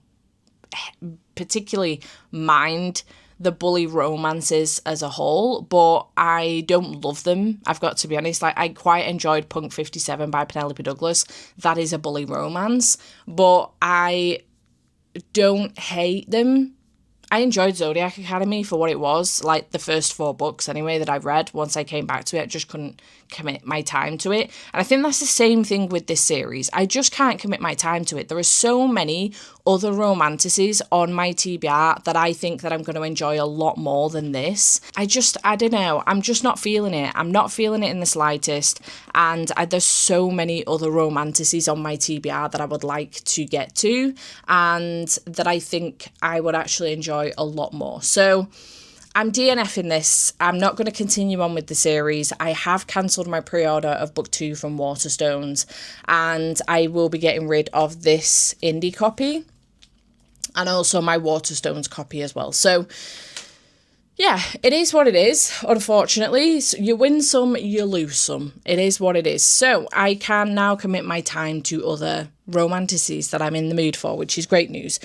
particularly mind the bully romances as a whole, but I don't love them. I've got to be honest. Like, I quite enjoyed Punk 57 by Penelope Douglas. That is a bully romance, but I don't hate them. I enjoyed Zodiac Academy for what it was, like the first 4 books anyway that I read. Once I came back to it, I just couldn't commit my time to it. And I think that's the same thing with this series. I just can't commit my time to it. There are so many other romanticises on my TBR that I think that I'm going to enjoy a lot more than this. I don't know. I'm just not feeling it. I'm not feeling it in the slightest. And there's so many other romanticises on my TBR that I would like to get to, and that I think I would actually enjoy a lot more. So I'm DNFing this. I'm not going to continue on with the series. I have cancelled my pre-order of book 2 from Waterstones, and I will be getting rid of this indie copy and also my Waterstones copy as well. So yeah, it is what it is, unfortunately. So you win some, you lose some. It is what it is. So I can now commit my time to other romanticises that I'm in the mood for, which is great news.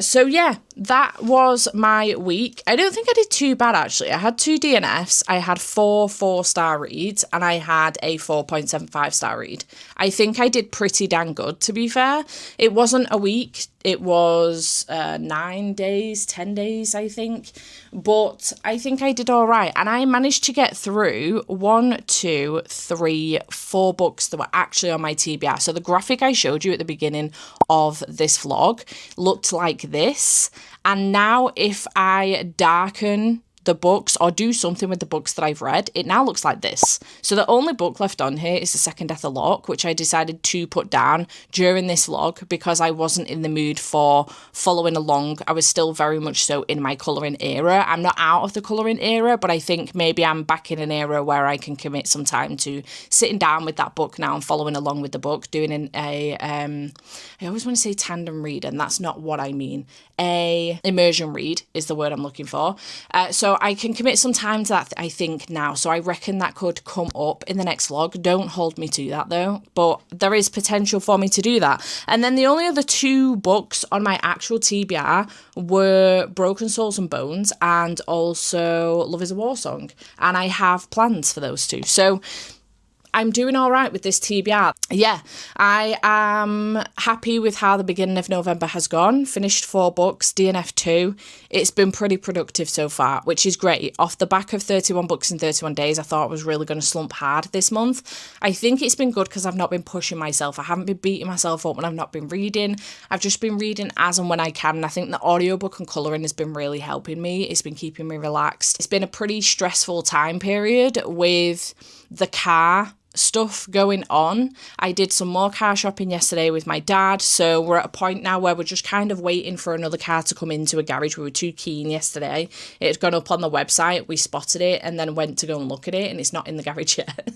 So yeah, that was my week. I don't think I did too bad, actually. I had 2 DNFs, I had 4 4-star reads, and I had a 4.75 star read. I think I did pretty dang good, to be fair. It wasn't a week, it was 9 days, 10 days, I think. But I think I did all right. And I managed to get through 1, 2, 3, 4 books that were actually on my TBR. So the graphic I showed you at the beginning of this vlog looked like this. And now if I darken the books or do something with the books that I've read, it now looks like this. So the only book left on here is The Second Death of Locke, which I decided to put down during this vlog because I wasn't in the mood for following along. I was still very much so in my colouring era. I'm not out of the colouring era, but I think maybe I'm back in an era where I can commit some time to sitting down with that book now and following along with the book, doing I always want to say tandem read, and that's not what I mean. A immersion read is the word I'm looking for. So I can commit some time to that, I think, now. So I reckon that could come up in the next vlog. Don't hold me to that though, but there is potential for me to do that. And then the only other 2 books on my actual TBR were Broken Souls and Bones and also Love is a War Song. And I have plans for those 2. So I'm doing all right with this TBR. Yeah, I am happy with how the beginning of November has gone. Finished 4 books, DNF 2. It's been pretty productive so far, which is great. Off the back of 31 books in 31 days, I thought I was really going to slump hard this month. I think it's been good because I've not been pushing myself. I haven't been beating myself up when I've not been reading. I've just been reading as and when I can. And I think the audiobook and colouring has been really helping me. It's been keeping me relaxed. It's been a pretty stressful time period with the car stuff going on. I did some more car shopping yesterday with my dad, so we're at a point now where we're just kind of waiting for another car to come into a garage. We were too keen yesterday. It had gone up on the website, we spotted it and then went to go and look at it, and it's not in the garage yet.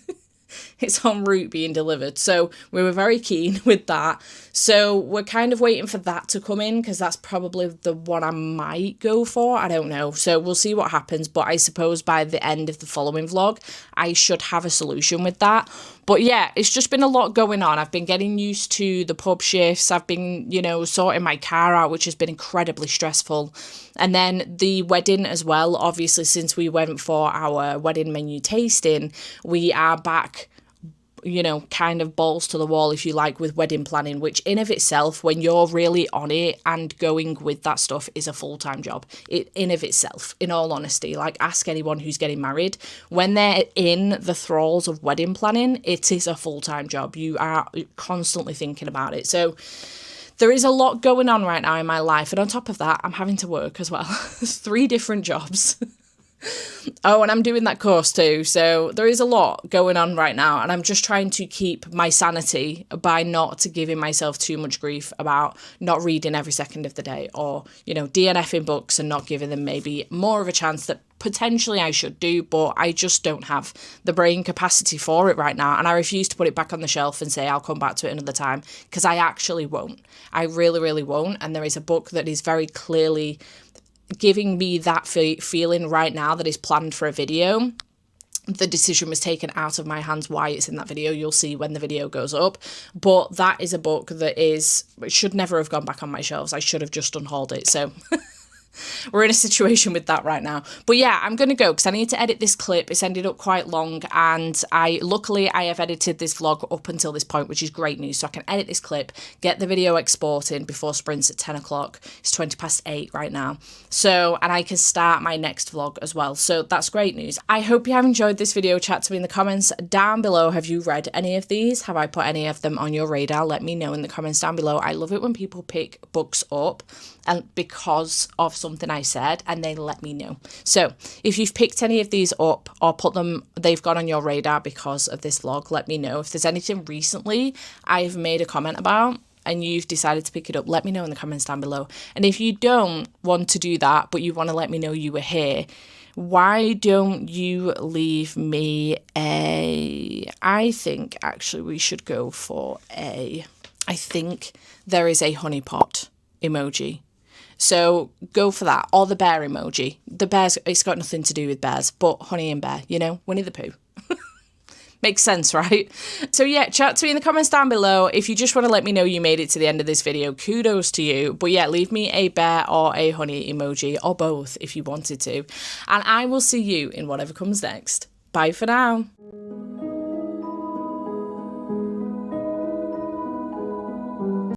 It's en route being delivered, so we were very keen with that. So we're kind of waiting for that to come in because that's probably the one I might go for. I don't know, so we'll see what happens, but I suppose by the end of the following vlog I should have a solution with that. But yeah, it's just been a lot going on. I've been getting used to the pub shifts. I've been, sorting my car out, which has been incredibly stressful. And then the wedding as well. Obviously, since we went for our wedding menu tasting, we are back, kind of balls to the wall, if you like, with wedding planning, which in of itself, when you're really on it and going with that stuff, is a full-time job. It in of itself, in all honesty, like ask anyone who's getting married, when they're in the thralls of wedding planning, it is a full-time job. You are constantly thinking about it. So there is a lot going on right now in my life, and on top of that, I'm having to work as well. There's 3 different jobs. Oh, and I'm doing that course too, so there is a lot going on right now, and I'm just trying to keep my sanity by not giving myself too much grief about not reading every second of the day, or DNFing books and not giving them maybe more of a chance that potentially I should do, but I just don't have the brain capacity for it right now, and I refuse to put it back on the shelf and say I'll come back to it another time, because I actually won't. I really, really won't. And there is a book that is very clearly giving me that feeling right now that is planned for a video. The decision was taken out of my hands why it's in that video. You'll see when the video goes up. But that is a book that should never have gone back on my shelves. I should have just unhauled it. So we're in a situation with that right now. But yeah, I'm going to go because I need to edit this clip. It's ended up quite long, and luckily I have edited this vlog up until this point, which is great news. So I can edit this clip, get the video exported before sprints at 10 o'clock. It's 8:20 right now. So, and I can start my next vlog as well. So that's great news. I hope you have enjoyed this video. Chat to me in the comments down below. Have you read any of these? Have I put any of them on your radar? Let me know in the comments down below. I love it when people pick books up and because of something I said, and they let me know. So if you've picked any of these up or they've gone on your radar because of this vlog, let me know. If there's anything recently I've made a comment about and you've decided to pick it up, let me know in the comments down below. And if you don't want to do that, but you want to let me know you were here, why don't you leave me I think actually we should go for I think there is a honey pot emoji. So go for that, or the bear emoji. The bears, it's got nothing to do with bears, but honey and bear, Winnie the Pooh. Makes sense, right? So yeah, chat to me in the comments down below. If you just want to let me know you made it to the end of this video, kudos to you. But yeah, leave me a bear or a honey emoji, or both if you wanted to. And I will see you in whatever comes next. Bye for now.